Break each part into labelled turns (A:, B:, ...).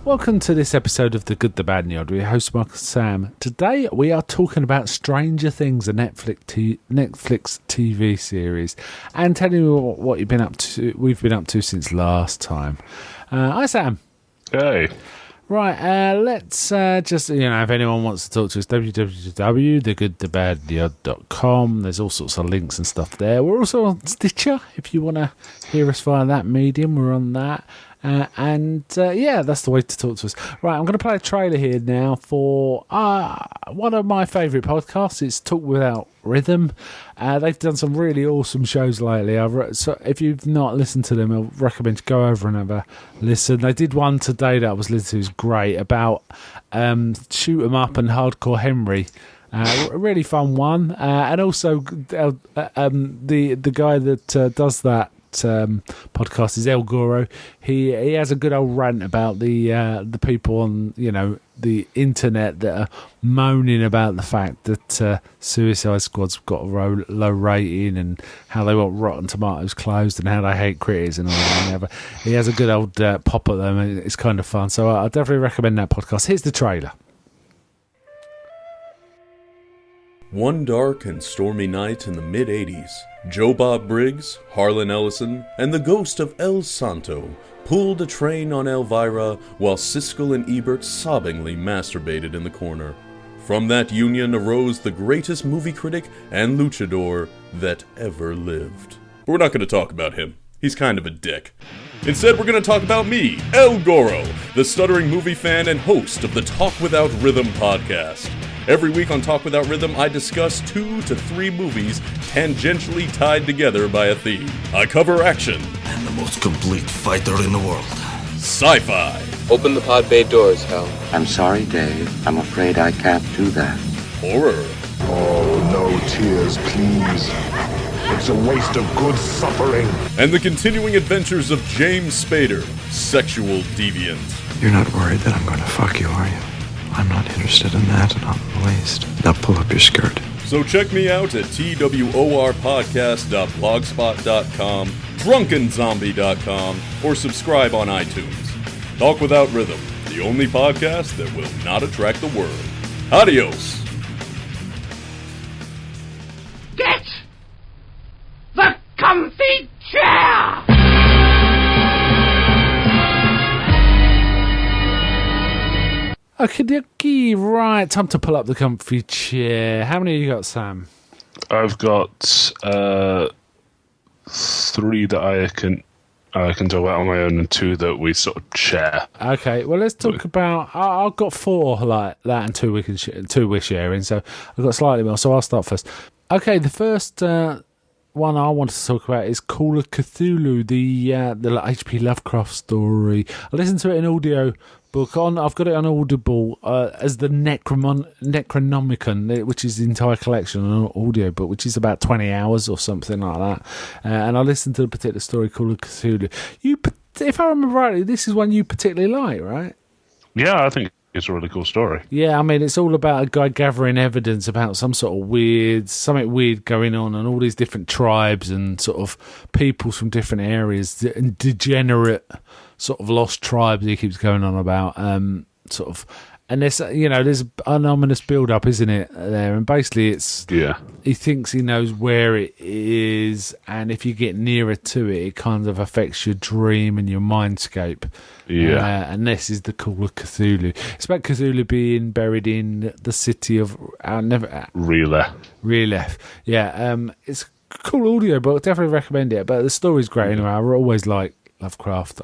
A: Welcome to this episode of The Good, the Bad and the Odd. We're your host, Mark and Sam. Today we are talking about Stranger Things, a Netflix TV series, and telling you what you've been up to. We've been up to since last time. Hi, Sam.
B: Hey.
A: Right, let's just, if anyone wants to talk to us, www.thegoodthebadtheodd.com. There's all sorts of links and stuff there. We're also on Stitcher. If you want to hear us via that medium, we're on that. That's the way to talk to us. Right, I'm going to play a trailer here now for one of my favourite podcasts. It's Talk Without Rhythm. They've done some really awesome shows lately. So if you've not listened to them, I recommend you go over and have a listen. They did one today that I was listening to. It was great about Shoot 'em Up and Hardcore Henry. A really fun one. And also the guy that does that podcast is El Goro. He has a good old rant about the people on the internet that are moaning about the fact that Suicide Squad's got a low rating and how they want Rotten Tomatoes closed and how they hate critics and all that. But he has a good old pop at them, and it's kind of fun. So I definitely recommend that podcast. Here's the trailer.
C: One dark and stormy night in the mid-'80s, Joe Bob Briggs, Harlan Ellison, and the ghost of El Santo pulled a train on Elvira while Siskel and Ebert sobbingly masturbated in the corner. From that union arose the greatest movie critic and luchador that ever lived. But we're not going to talk about him. He's kind of a dick. Instead, we're going to talk about me, El Goro, the stuttering movie fan and host of the Talk Without Rhythm podcast. Every week on Talk Without Rhythm, I discuss 2 to 3 movies tangentially tied together by a theme. I cover action.
D: I'm the most complete fighter in the world.
C: Sci-fi.
E: Open the pod bay doors, Hal.
F: I'm sorry, Dave. I'm afraid I can't do that.
C: Horror.
G: Oh, no tears, please. It's a waste of good suffering.
C: And the continuing adventures of James Spader, sexual deviant.
H: You're not worried that I'm going to fuck you, are you? I'm not interested in that, and I'm the least. Now pull up your skirt.
C: So check me out at tworpodcast.blogspot.com, drunkenzombie.com, or subscribe on iTunes. Talk Without Rhythm, the only podcast that will not attract the world. Adios!
I: Get the comfy chair!
A: Okie right, time to pull up the comfy chair. How many have you got, Sam?
B: I've got 3 that I can talk about on my own and 2 that we sort of share.
A: Okay, well, let's talk about... I've got 4 like that and 2 we're sharing, so I've got slightly more, so I'll start first. Okay, the first one I wanted to talk about is Call of Cthulhu, the H.P. Lovecraft story. I listened to it in audio book. I've got it on Audible as the Necronomicon, which is the entire collection on audio book, which is about 20 hours or something like that. And I listened to a particular story called Cthulhu. If I remember rightly, this is one you particularly like, right?
B: Yeah, I think it's a really cool story.
A: Yeah, I mean, it's all about a guy gathering evidence about something weird going on, and all these different tribes and sort of peoples from different areas, and degenerate sort of lost tribes he keeps going on about, and there's an ominous build-up, isn't it, there? And basically he thinks he knows where it is, and if you get nearer to it, it kind of affects your dream and your mindscape. Yeah. And this is the Call of Cthulhu. It's about Cthulhu being buried in the city of R'lyeh. Yeah, it's a cool audio book. Definitely recommend it. But the story's great anyway. I always like Lovecraft.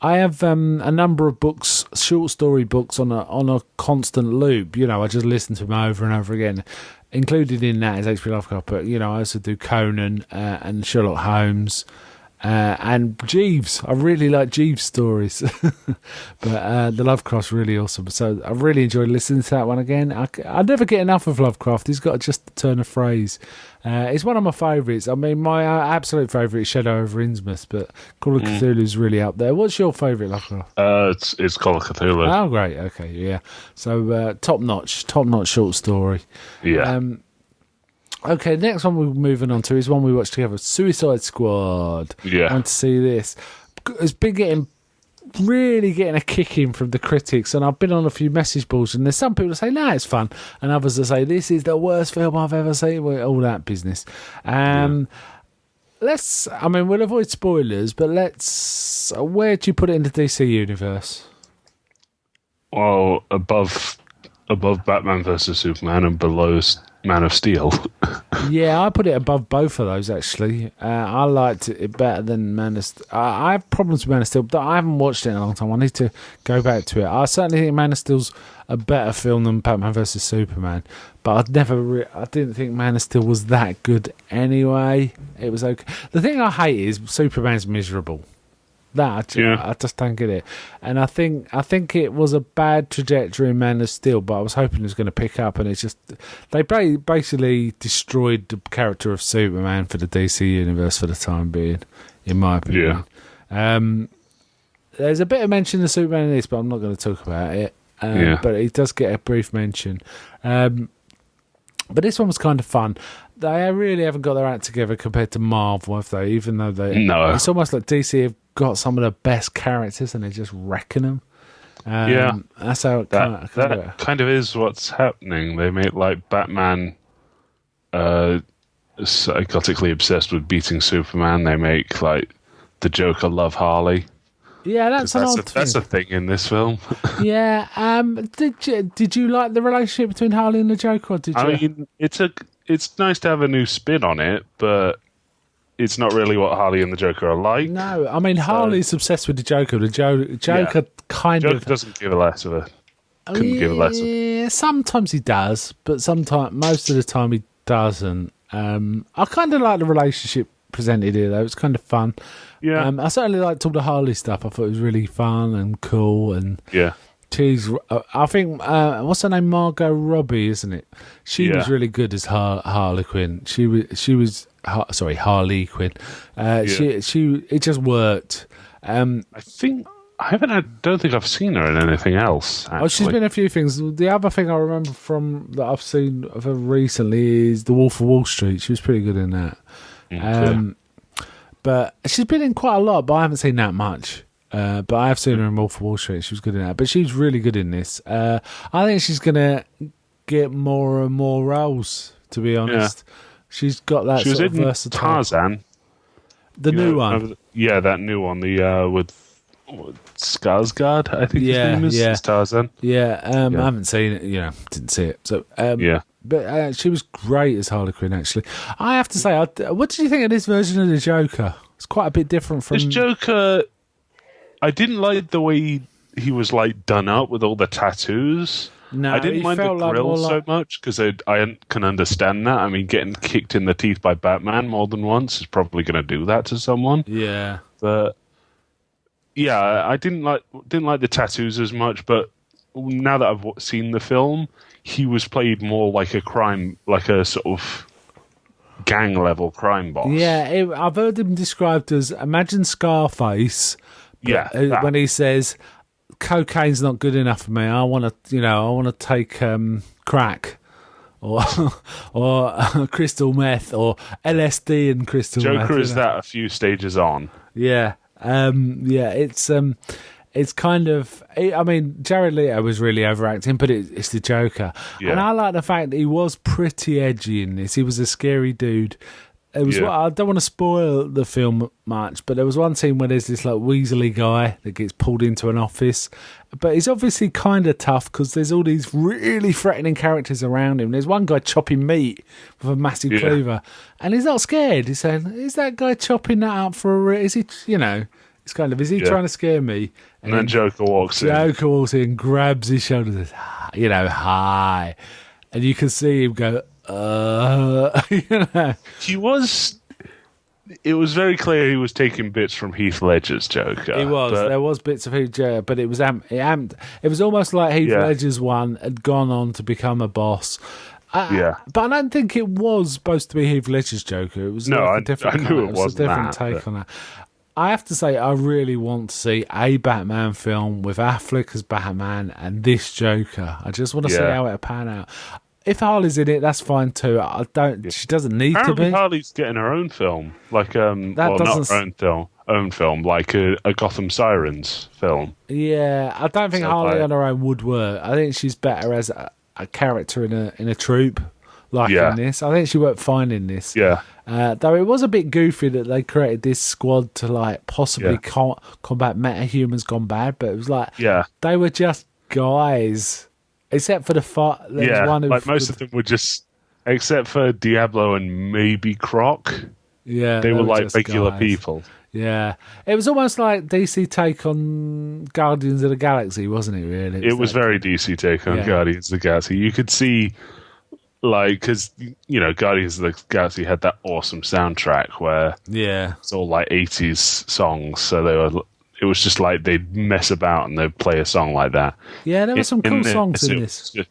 A: I have a number of books, short story books, on a constant loop. I just listen to them over and over again. Included in that is H.P. Lovecraft, but I also do Conan and Sherlock Holmes. And Jeeves. I really like Jeeves stories. But the Lovecraft's really awesome. So I really enjoyed listening to that one again. I never get enough of Lovecraft. He's got just a turn of phrase. It's one of my favourites. I mean, my absolute favourite is Shadow over Innsmouth, but Call of Cthulhu is really up there. What's your favourite Lovecraft?
B: It's Call of Cthulhu.
A: Oh, great. Okay, yeah. So top-notch short story.
B: Yeah.
A: Okay, next one we're moving on to is one we watched together, Suicide Squad.
B: Yeah.
A: I want to see this. It's been getting really getting a kick in from the critics, and I've been on a few message boards, and there's some people that say, "No, it's fun," and others that say, "This is the worst film I've ever seen." All that business. We'll avoid spoilers, but where do you put it in the DC universe?
B: Well, above Batman versus Superman and below Man of Steel.
A: Yeah, I put it above both of those, actually. I liked it better than Man of Steel. I have problems with Man of Steel, but I haven't watched it in a long time. I need to go back to it. I certainly think Man of Steel's a better film than Batman versus Superman, but I didn't think Man of Steel was that good anyway. It was okay. The thing I hate is Superman's miserable. I just don't get it, and I think it was a bad trajectory in Man of Steel, but I was hoping it was going to pick up, and it's just they basically destroyed the character of Superman for the DC universe for the time being, in my opinion. There's a bit of mention of Superman in this, but I'm not going to talk about it. But he does get a brief mention. But this one was kind of fun. They really haven't got their act together compared to Marvel, have they? Even though it's almost like DC have got some of the best characters and they're just wrecking them. That's how it
B: kind of is what's happening. They make like Batman psychotically obsessed with beating Superman. They make like the Joker love Harley.
A: Yeah, that's
B: a thing in this film.
A: Yeah. Did you like the relationship between Harley and the Joker? Or did you?
B: I mean, it's nice to have a new spin on it, but it's not really what Harley and the Joker are like.
A: No, I mean, Harley's obsessed with the Joker. The Joker
B: Joker doesn't give a less of a... Couldn't give a less of...
A: Yeah, sometimes he does, but most of the time he doesn't. I kind of like the relationship presented here, though. It's kind of fun.
B: Yeah.
A: I certainly liked all the Harley stuff. I thought it was really fun and cool. And she's, I think, what's her name? Margot Robbie, isn't it? She was really good as Harley Quinn. She was Harley Quinn. It just worked. I
B: don't think I've seen her in anything else. Actually.
A: Oh, she's been in a few things. The other thing I remember that I've seen of her recently is The Wolf of Wall Street. She was pretty good in that. But she's been in quite a lot, but I haven't seen that much. But I have seen her in Wolf of Wall Street. She was good in that. But she's really good in this. I think she's going to get more and more roles, to be honest. Yeah. She's got that sort of versatile...
B: Tarzan.
A: The new one.
B: Yeah, that new one. With Skarsgård, I think his name is. It's Tarzan.
A: Yeah, I haven't seen it. Didn't see it. So but she was great as Harley Quinn. Actually, I have to say, what did you think of this version of the Joker? It's quite a bit different from
B: this Joker. I didn't like the way he was like done up with all the tattoos.
A: No,
B: I didn't mind the grill so much because I can understand that. I mean, getting kicked in the teeth by Batman more than once is probably going to do that to someone.
A: Yeah,
B: but I didn't like the tattoos as much. But now that I've seen the film, he was played more like a sort of gang level crime boss.
A: Yeah, I've heard him described as, imagine Scarface. When he says, cocaine's not good enough for me. I want to take crack or crystal meth or LSD and crystal meth.
B: Joker is that a few stages on.
A: Yeah. It's kind of... I mean, Jared Leto was really overacting, but it's the Joker. Yeah. And I like the fact that he was pretty edgy in this. He was a scary dude. It was. I don't want to spoil the film much, but there was one scene where there's this like Weasley guy that gets pulled into an office, but he's obviously kind of tough because there's all these really threatening characters around him. There's one guy chopping meat with a massive cleaver, and he's not scared. He's saying, "Is that guy chopping that up for a? Is he? It's kind of, is he trying to scare me?"
B: And then Joker walks in,
A: grabs his shoulders, and says, "Hi," and you can see him go.
B: It was very clear he was taking bits from Heath Ledger's Joker.
A: He was. There was bits of Heath Ledger, but it was it was almost like Heath Ledger's one had gone on to become a boss. But I don't think it was supposed to be Heath Ledger's Joker. It was a different.
B: I knew it
A: was a different take on that. I have to say, I really want to see a Batman film with Affleck as Batman and this Joker. I just want to see how it'll pan out. If Harley's in it, that's fine too. She doesn't need to be.
B: Harley's getting her own film, not her own film. own film, like a Gotham Sirens film.
A: Yeah, I don't think
B: So,
A: Harley
B: like-
A: on her own would work. I think she's better as a character in a troupe, like
B: Yeah.
A: in this. I think she worked fine in this.
B: Yeah.
A: Though it was a bit goofy that they created this squad to like possibly
B: Yeah.
A: combat meta-humans gone bad, but it was like
B: Yeah.
A: they were just guys, except for the fight.
B: Yeah,
A: one who
B: like most of them were just, except for Diablo and maybe Croc,
A: yeah,
B: they were like
A: just
B: regular
A: guys.
B: people.
A: Yeah, it was almost like DC take on Guardians of the Galaxy, wasn't it? Really,
B: It was
A: like-
B: very DC take on
A: Yeah.
B: Guardians of the Galaxy. You could see, like, because, you know, Guardians of the Galaxy had that awesome soundtrack where
A: yeah.
B: it's all like 80s songs. So it was just like they'd mess about and they'd play a song like that.
A: Yeah, there were some cool songs in
B: it
A: this.
B: was just-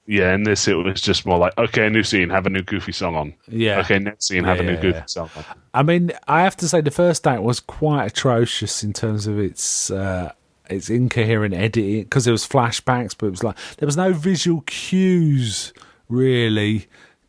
B: yeah, in this it was just more like, okay, new scene, have a new goofy song on.
A: Yeah.
B: Okay, next scene, have a new
A: Yeah.
B: goofy song on.
A: I mean, I have to say the first act was quite atrocious in terms of its incoherent editing because there was flashbacks, but it was like there was no visual cues really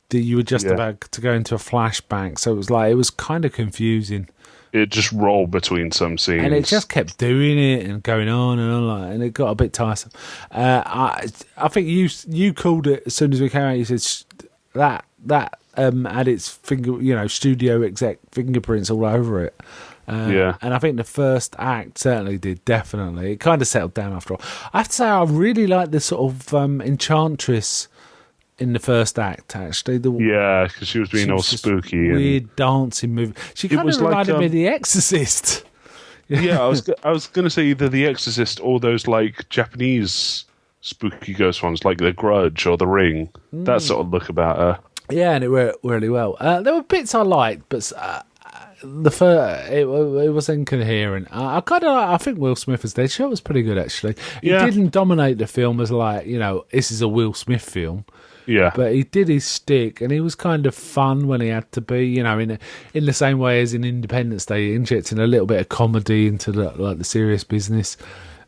A: that you were just
B: Yeah.
A: about to go into a flashback. So it was kind of confusing.
B: It just rolled between some scenes.
A: And it just kept doing it and going on and on, like, and it got a bit tiresome. I think you called it as soon as we came out. You said that had its studio exec fingerprints all over it.
B: Yeah.
A: And I think the first act certainly did. Definitely, it kind of settled down after all. I have to say, I really like the sort of Enchantress in the first act. Actually,
B: Yeah, because she was being all
A: was just
B: spooky. And,
A: weird dancing movie. She kind
B: was
A: of
B: like,
A: reminded me of The Exorcist.
B: yeah, I was going to say either The Exorcist or those like Japanese spooky ghost ones, like The Grudge or The Ring. That sort of look about her.
A: Yeah, and it worked really well. There were bits I liked, but it was incoherent. I think Will Smith as Deadshot was pretty good actually. He
B: Yeah.
A: didn't dominate the film as like this is a Will Smith film,
B: Yeah,
A: but he did his stick, and he was kind of fun when he had to be. In the same way as in Independence Day, injecting a little bit of comedy into the serious business.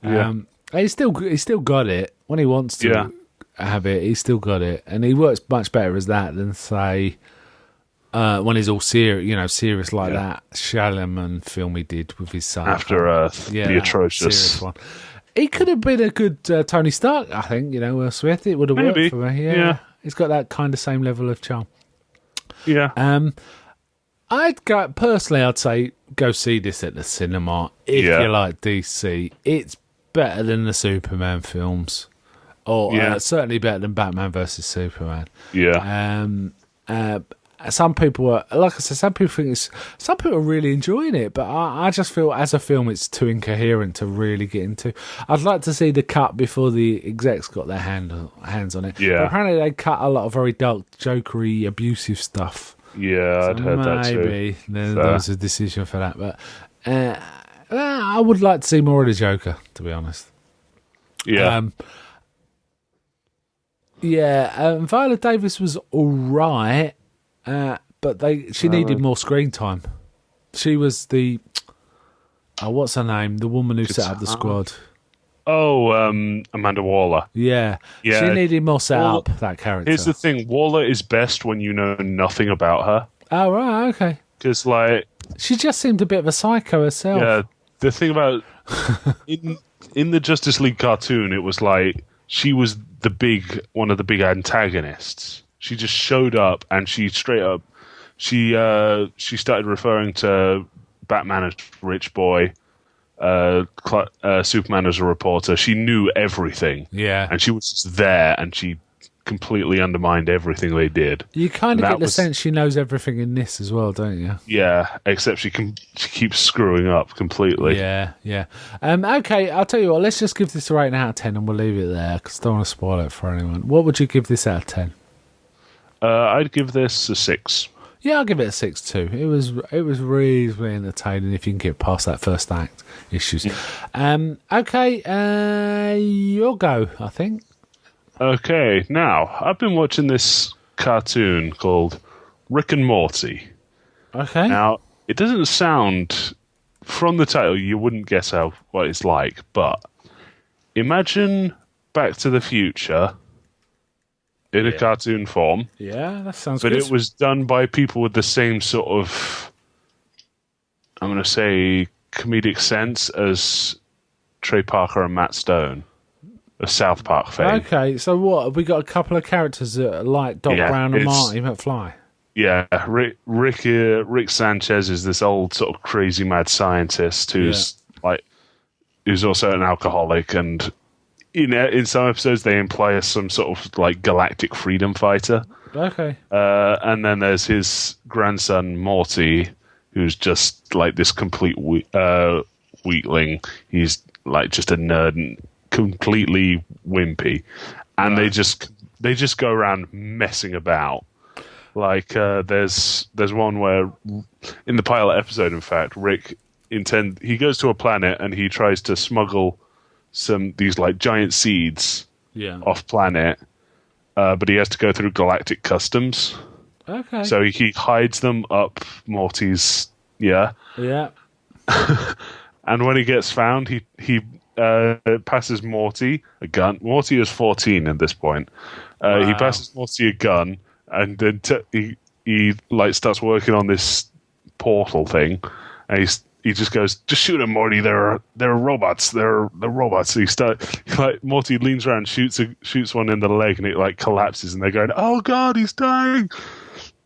B: Yeah.
A: He still got it when he wants to.
B: Yeah.
A: Have it, he's still got it, and he works much better as that than say when he's all serious like that Shyamalan film he did with his son
B: After Earth, the
A: that
B: atrocious.
A: serious one. He could have been a good Tony Stark, I think. Will Smith, it would have
B: Maybe.
A: worked for me.
B: Yeah.
A: He's got that kind of same level of charm.
B: Yeah,
A: I'd say go see this at the cinema if
B: Yeah.
A: you like DC. It's better than the Superman films. Or
B: Yeah.
A: certainly better than Batman versus Superman.
B: yeah,
A: Some people are, like I said, some people are really enjoying it, but I just feel as a film it's too incoherent to really get into. I'd like to see the cut before the execs got their hands on it.
B: Yeah.
A: But apparently they cut a lot of very dark, jokery, abusive stuff.
B: yeah. I'd heard that too.
A: Maybe there was a decision for that, but I would like to see more of the Joker, to be honest.
B: Yeah,
A: Viola Davis was all right, but she needed more screen time. She was the what's her name? The woman who set up the squad.
B: Oh, Amanda Waller.
A: Yeah,
B: Yeah.
A: she needed more set
B: Well,
A: up, that character.
B: Here's the thing: Waller is best when you know nothing about her,
A: Oh right, okay.
B: because like,
A: She just seemed a bit of a psycho herself.
B: yeah, the thing about in the Justice League cartoon, it was like she was one of the big antagonists. She just showed up and she straight up she started referring to Batman as rich boy, Superman as a reporter. She knew everything.
A: Yeah.
B: And she was just there and she completely undermined everything they did.
A: You kind of
B: And
A: get
B: that
A: the
B: was-
A: sense she knows everything in this as well, don't you?
B: Yeah, except she keeps screwing up completely.
A: Yeah. Okay, I'll tell you what. Let's just give this a rating out of 10, and we'll leave it there because I don't want to spoil it for anyone. What would you give this out of 10?
B: I'd give this a 6.
A: Yeah, I'll give it a 6 too. It was reasonably entertaining if you can get past that first act issues. Okay, your go, I think.
B: Okay, now I've been watching this cartoon called Rick and Morty.
A: Okay.
B: Now, it doesn't sound, from the title, you wouldn't guess what it's like, but imagine Back to the Future in a cartoon form,
A: Yeah, that sounds
B: but
A: good.
B: it was done by people with the same sort of I'm going to say comedic sense as Trey Parker and Matt Stone, of South Park fame.
A: Okay, so what? Have we got a couple of characters that are like Doc Brown and Marty McFly?
B: Yeah, Rick Sanchez is this old sort of crazy mad scientist who's who's also an alcoholic, and in some episodes they imply as some sort of like galactic freedom fighter.
A: Okay.
B: And then there's his grandson Morty, who's just like this complete weakling. He's like just a nerd and completely wimpy, and they just go around messing about. Like there's one where in the pilot episode, in fact, Rick he goes to a planet and he tries to smuggle these like giant seeds off planet, but he has to go through galactic customs.
A: Okay.
B: So he hides them up Morty's
A: Yeah.
B: And when he gets found, he passes Morty a gun. Morty is 14 at this point. He passes Morty a gun, and then he like starts working on this portal thing, and he just goes, "Just shoot him, Morty. They're robots. They're robots." So Morty leans around, shoots one in the leg, and it like collapses, and they're going, "Oh God, he's dying!"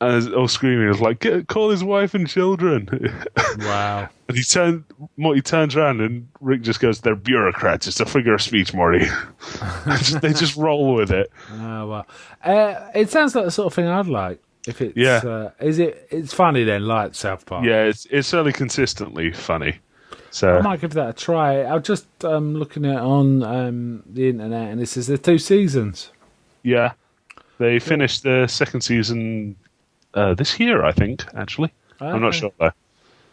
B: And all screaming. It's like, call his wife and children.
A: Wow.
B: And Morty turns around, and Rick just goes, "They're bureaucrats. It's a figure of speech, Morty." They just roll with it.
A: Oh well, it sounds like the sort of thing I'd like. If it's it's funny then, like South Park.
B: Yeah, it's certainly consistently funny. So
A: I might give that a try. I'm just looking at it on the internet, and it says there's 2 seasons.
B: Yeah, they finished the second season this year, I think. Actually, I'm not sure though.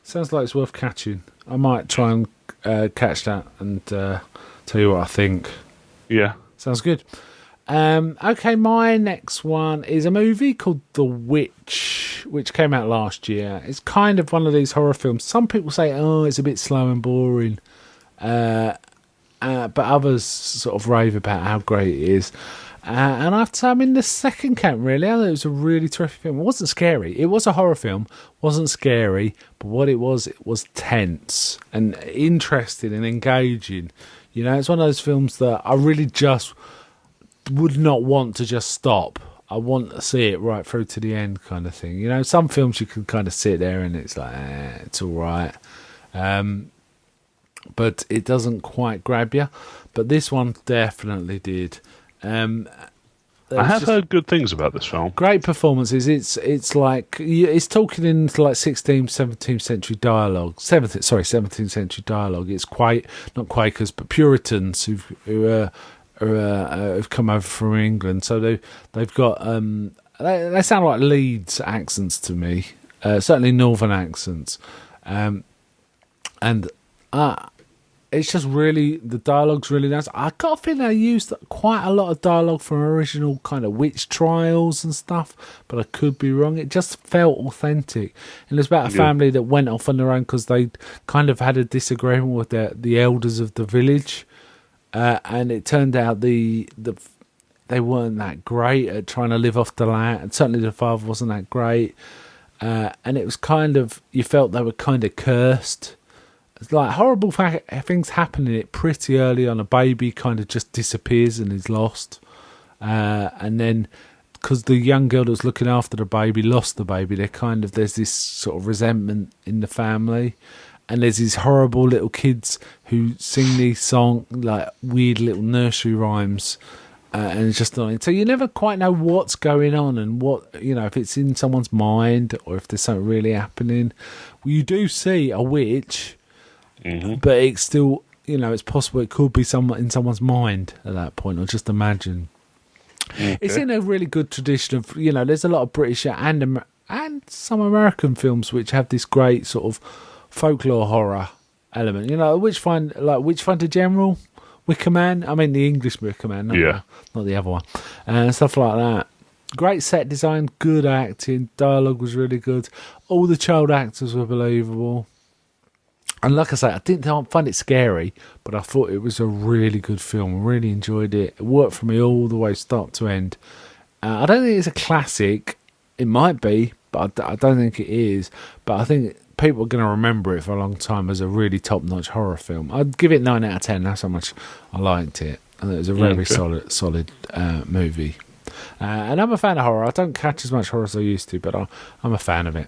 A: Sounds like it's worth catching. I might try and catch that and tell you what I think.
B: Yeah,
A: sounds good. Okay, my next one is a movie called The Witch, which came out last year. It's kind of one of these horror films. Some people say, "Oh, it's a bit slow and boring," but others sort of rave about how great it is. And I have to say, I'm in the second camp, really. I thought it was a really terrific film. It wasn't scary. It was a horror film. Wasn't scary, but what it was tense and interesting and engaging. You know, it's one of those films that I really just would not want to just stop. I want to see it right through to the end, kind of thing. You know, some films you can kind of sit there and it's like, it's all right. But it doesn't quite grab you. But this one definitely did.
B: I have heard good things about this film.
A: Great performances. It's like it's talking into like 16th, 17th century dialogue. 17th century dialogue. It's not Quakers, but Puritans who've come over from England. So they've got they sound like Leeds accents to me. Certainly northern accents, and it's just really, the dialogue's really nice. I got a feeling they used quite a lot of dialogue from original kind of witch trials and stuff, but I could be wrong. It just felt authentic. And it's about a family that went off on their own because they kind of had a disagreement with the elders of the village. And it turned out they weren't that great at trying to live off the land. And certainly the father wasn't that great. And it was kind of, you felt they were kind of cursed. It's like horrible things happen in it pretty early on. A baby kind of just disappears and is lost. And then, because the young girl that was looking after the baby lost the baby, there's this sort of resentment in the family. And there's these horrible little kids who sing these songs, like weird little nursery rhymes. And it's just annoying. So you never quite know what's going on and what, if it's in someone's mind or if there's something really happening. Well, you do see a witch. Mm-hmm. But it's still, it's possible it could be in someone's mind at that point, or just imagine. Okay. It's in a really good tradition of, there's a lot of British and some American films which have this great sort of folklore horror element. Witchfinder General, Wicker Man. I mean the English Wicker Man, not the other one, and stuff like that. Great set design, good acting, dialogue was really good. All the child actors were believable. And like I say, I didn't find it scary, but I thought it was a really good film. I really enjoyed it. It worked for me all the way start to end. I don't think it's a classic. It might be, but I don't think it is. But I think people are going to remember it for a long time as a really top-notch horror film. I'd give it 9 out of 10. That's how much I liked it. And it was a very solid movie. And I'm a fan of horror. I don't catch as much horror as I used to, but I'm a fan of it.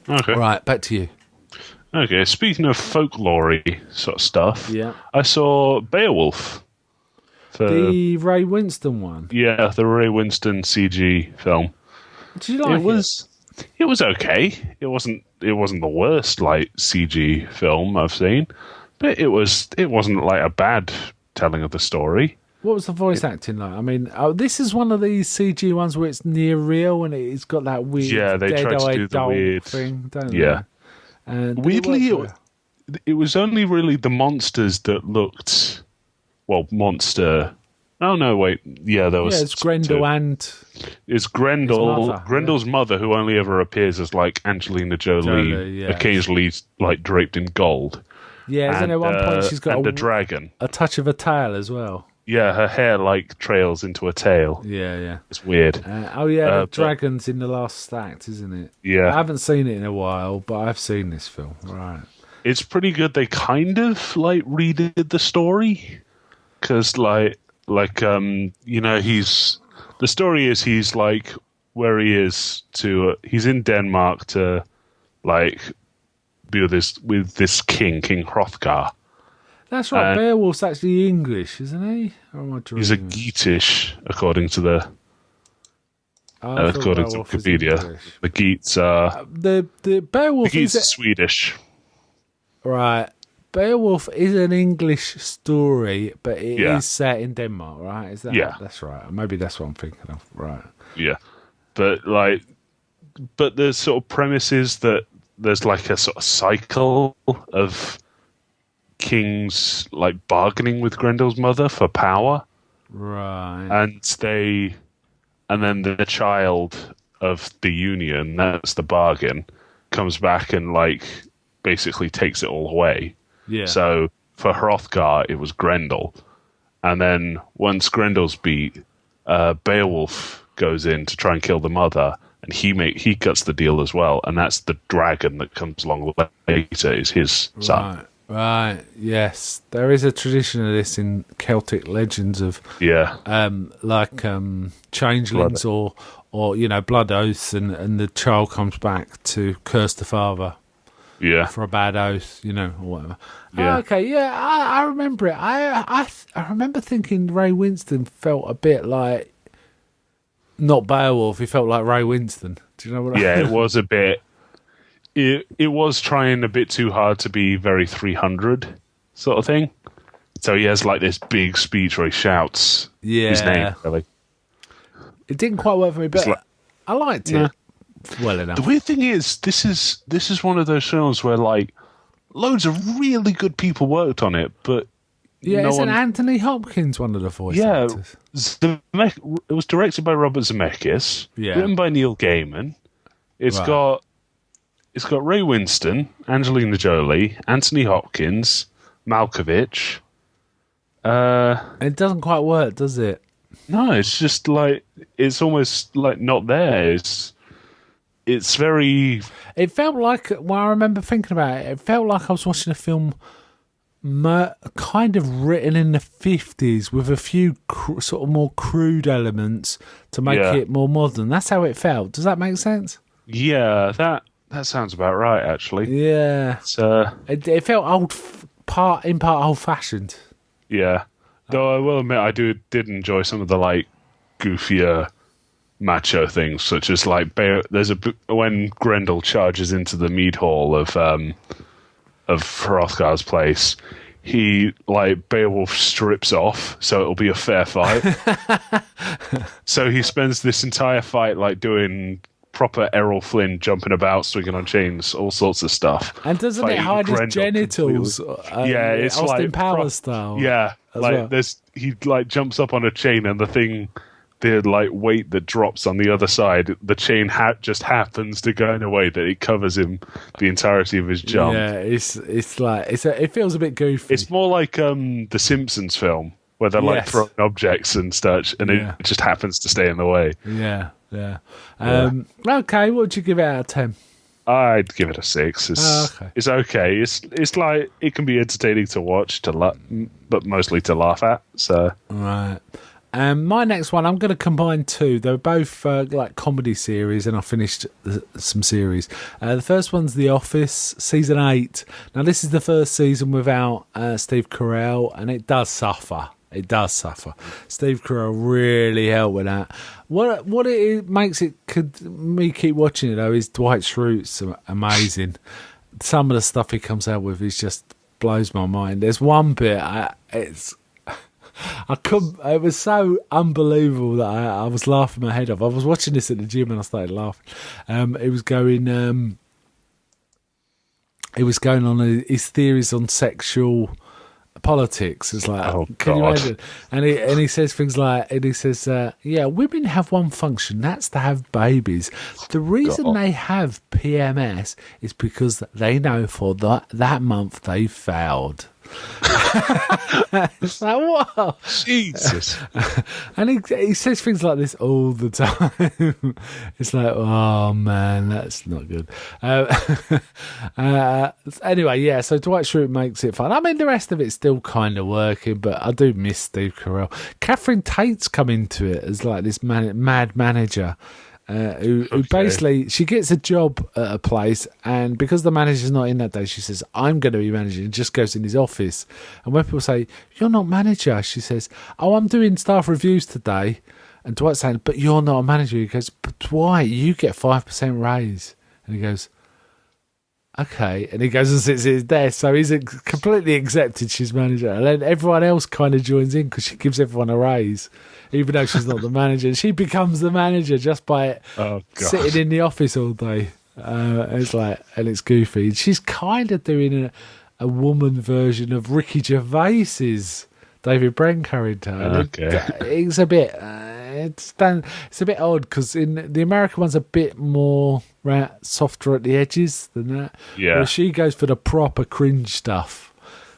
B: Okay.
A: Right, back to you.
B: Okay, speaking of folklore-y sort of stuff,
A: Yeah.
B: I saw Beowulf.
A: The Ray Winston one.
B: Yeah, the Ray Winston CG film.
A: Did you like it?
B: It was okay. It wasn't the worst like CG film I've seen, but it wasn't like a bad telling of the story.
A: What was the voice acting like? I mean, this is one of these CG ones where it's near real and it's got that weird
B: they tried to do the weird
A: thing, don't they?
B: Yeah.
A: And
B: weirdly, it was only really the monsters that looked monster. Oh no! Wait, yeah, there was.
A: Yeah, it's Grendel and
B: it's Grendel.
A: mother,
B: Grendel's mother, who only ever appears as like Angelina Jolie,
A: yeah.
B: occasionally like draped in gold.
A: Yeah, isn't
B: and,
A: at one point she's got
B: the dragon.
A: a touch of a tail as well.
B: Yeah, her hair like trails into a tail.
A: Yeah.
B: It's weird.
A: The dragon's in the last act, isn't it?
B: Yeah,
A: I haven't seen it in a while, but I've seen this film. Right,
B: it's pretty good. They kind of like redid the story because the story is he's like where he is he's in Denmark to like be with this king Hrothgar.
A: that's right. Beowulf's actually English, isn't he? Or am I dreaming?
B: He's a Geatish, according to Wikipedia. The Geats are
A: the Beowulf.
B: the Geats
A: is
B: are Swedish.
A: Right. Beowulf is an English story, but it
B: Yeah.
A: is set in Denmark, right? Is that?
B: Yeah.
A: That's right. Maybe that's what I'm thinking of. Right.
B: Yeah, but the sort of premise is that there's like a sort of cycle of kings like bargaining with Grendel's mother for power,
A: Right.
B: and then the child of the union, that's the bargain, comes back and like basically takes it all away.
A: Yeah.
B: So for Hrothgar, it was Grendel, and then once Grendel's beat, Beowulf goes in to try and kill the mother, and he cuts the deal as well, and that's the dragon that comes along later is his son.
A: Right. Yes. There is a tradition of this in Celtic legends of changelings or blood oaths, and the child comes back to curse the father.
B: Yeah.
A: For a bad oath, or whatever.
B: Yeah.
A: Okay, yeah, I remember it. I remember thinking Ray Winston felt a bit like not Beowulf. He felt like Ray Winston. Do you know what I mean?
B: Yeah, it was a bit. It was trying a bit too hard to be very 300 sort of thing. So he has like this big speech where he shouts his name. Really.
A: It didn't quite work for me, but I liked it.
B: Nah.
A: Well enough.
B: The weird thing is, this is one of those films where like loads of really good people worked on it, but
A: isn't Anthony Hopkins one of the voice actors?
B: It was directed by Robert Zemeckis, written by Neil Gaiman. It's got Ray Winston, Angelina Jolie, Anthony Hopkins, Malkovich.
A: It doesn't quite work, does it?
B: No, it's just like it's almost like not there. It's very.
A: It felt like, I remember thinking about it, it felt like I was watching a film kind of written in the 50s with a few sort of more crude elements to make it more modern. That's how it felt. Does that make sense?
B: Yeah, that sounds about right, actually.
A: Yeah. It felt in part old-fashioned.
B: Yeah. Though I will admit, I did enjoy some of the, like, goofier macho things, such as like when Grendel charges into the mead hall of Hrothgar's place, he Beowulf strips off, so it'll be a fair fight. So he spends this entire fight like doing proper Errol Flynn, jumping about, swinging on chains, all sorts of stuff.
A: And doesn't it hide his genitals?
B: It's
A: Austin
B: like
A: Powers style.
B: Yeah, he jumps up on a chain, and the weight that drops on the other side, the chain just happens to go in a way that it covers him the entirety of his jump.
A: Yeah, it feels a bit goofy.
B: It's more like the Simpsons film where they're like throwing objects and such, and it just happens to stay in the way.
A: Yeah. Okay, what would you give it out of 10?
B: I'd give it a 6. It's okay. It's like it can be entertaining to watch, but mostly to laugh at. So
A: Right. My next one, I'm going to combine two. They're both like comedy series, and I finished some series. The first one's The Office, season 8. Now, this is the first season without Steve Carell, and it does suffer. It does suffer. Steve Carell really helped with that. What it makes it me keep watching it though is Dwight Schrute's amazing. Some of the stuff he comes out with is just blows my mind. There's one bit it was so unbelievable that I was laughing my head off. I was watching this at the gym and I started laughing. It was going on his theories on sexual politics. It's like, can you imagine? And he says things like, women have one function, that's to have babies. The reason they have PMS is because they know for that month they failed. It's like, what?
B: Jesus.
A: And he says things like this all the time. It's like, oh man, that's not good. Anyway, yeah, so Dwight Schrute makes it fun. I mean, the rest of it's still kind of working, but I do miss Steve Carell. Catherine Tate's come into it as like this mad manager. Who basically, she gets a job at a place, and because the manager's not in that day, she says, I'm going to be manager, and just goes in his office. And when people say, you're not manager, she says, oh, I'm doing staff reviews today. And Dwight's saying, but you're not a manager. He goes, but Dwight, you get 5% raise. And he goes, okay. And he goes and sits at his desk. So he's completely accepted she's manager. And then everyone else kind of joins in because she gives everyone a raise, even though she's not the manager. She becomes the manager just by sitting in the office all day. It's like, and it's goofy. She's kind of doing a woman version of Ricky Gervais's David Brent character.
B: Okay.
A: It's a bit. It's a bit odd because in the American one's a bit more softer at the edges than that.
B: Yeah.
A: Whereas she goes for the proper cringe stuff.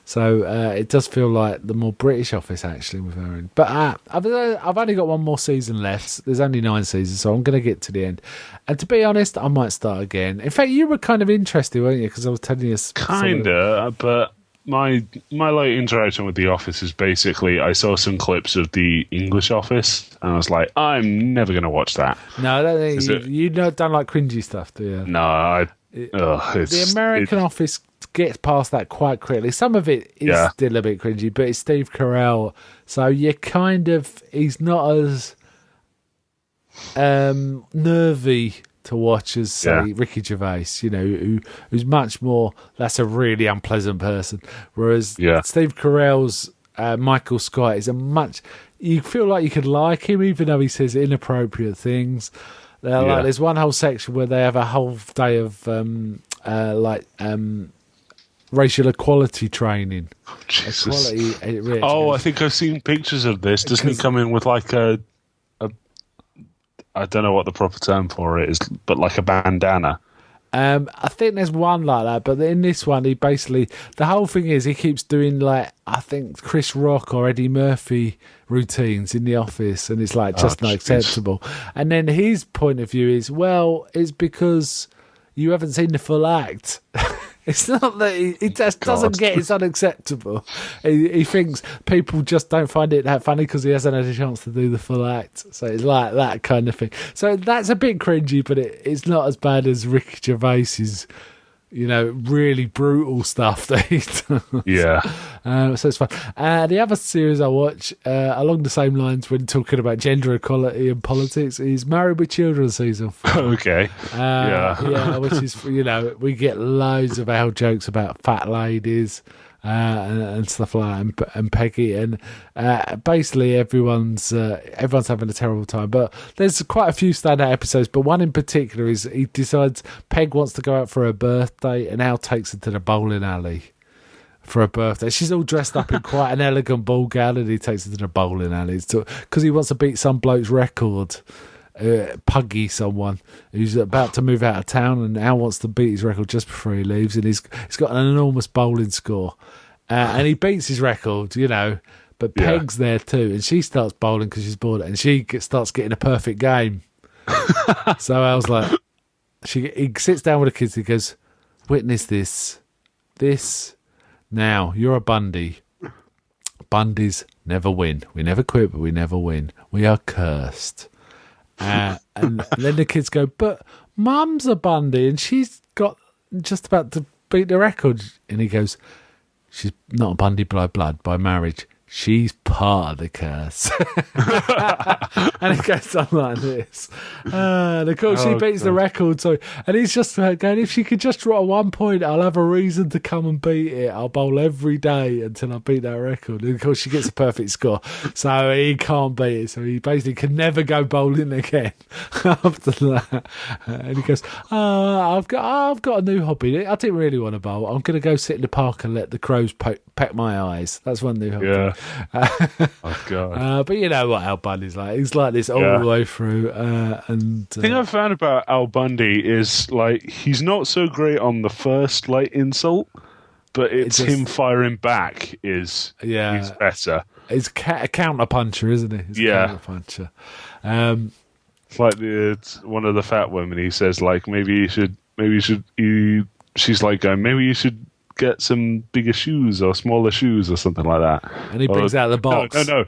A: So it does feel like the more British Office actually with her in. But I've only got one more season left. There's only 9 seasons, so I'm going to get to the end. And to be honest, I might start again. In fact, you were kind of interested, weren't you? Because I was telling you.
B: Kinda, but my like interaction with The Office is basically I saw some clips of the English Office and I was like, I'm never going to watch that.
A: No, you don't like cringy stuff, do you?
B: No,
A: the American Office gets past that quite quickly. Some of it is still a bit cringy, but it's Steve Carell, so he's not as nervy to watch as say Ricky Gervais, who's much more, that's a really unpleasant person, whereas Steve Carell's Michael Scott is you feel like you could like him even though he says inappropriate things. There's one whole section where they have a whole day of racial equality training.
B: Oh, Jesus.
A: I
B: think I've seen pictures of this. Doesn't he come in with like a I don't know what the proper term for it is, but like a bandana?
A: I think there's one like that, but in this one, he basically, the whole thing is he keeps doing like, I think Chris Rock or Eddie Murphy routines in the office, and it's like just not acceptable. And then his point of view is, well, it's because you haven't seen the full act. It's not that he just doesn't get it's unacceptable. He thinks people just don't find it that funny because he hasn't had a chance to do the full act. So it's like that kind of thing. So that's a bit cringy, but it's not as bad as Ricky Gervais's, really brutal stuff that he does.
B: Yeah.
A: So it's fun. The other series I watch, along the same lines when talking about gender equality and politics, is Married with Children season 4.
B: Okay.
A: Yeah, which is, we get loads of our jokes about fat ladies and stuff like that, and Peggy, and basically everyone's having a terrible time. But there's quite a few standout episodes, but one in particular is he decides Peg wants to go out for her birthday, and Al takes her to the bowling alley for her birthday. She's all dressed up in quite an elegant ball gown, and he takes her to the bowling alley because he wants to beat some bloke's record. Puggy someone who's about to move out of town, and Al wants to beat his record just before he leaves, and he's got an enormous bowling score, and he beats his record, but Peg's there too, and she starts bowling because she's bored, and she starts getting a perfect game. So I was like, he sits down with the kids. He goes, "Witness this. Now you're a Bundy. Bundys never win. We never quit, but we never win. We are cursed." And then the kids go, "But Mum's a Bundy, and she's got just about to beat the record." And he goes, "She's not a Bundy by blood, by marriage. She's part of the curse." And it goes on like this. And of course, she beats the record. So, and he's just going, "If she could just draw 1 point, I'll have a reason to come and beat it. I'll bowl every day until I beat that record." And of course, she gets a perfect score. So he can't beat it. So he basically can never go bowling again after that. And he goes, I've got a new hobby. I didn't really want to bowl. I'm going to go sit in the park and let the crows peck my eyes. That's one new hobby.
B: Yeah. Oh God.
A: But you know what Al Bundy's like. He's like this all the way through. And
B: the thing I've found about Al Bundy is like he's not so great on the first like insult, but it's him firing back is he's better.
A: He's a counter puncher, isn't he? He's a counter puncher.
B: It's like it's one of the fat women. He says like maybe you should. She's like going, maybe you should get some bigger shoes or smaller shoes or something like that.
A: And he brings out the box.
B: No.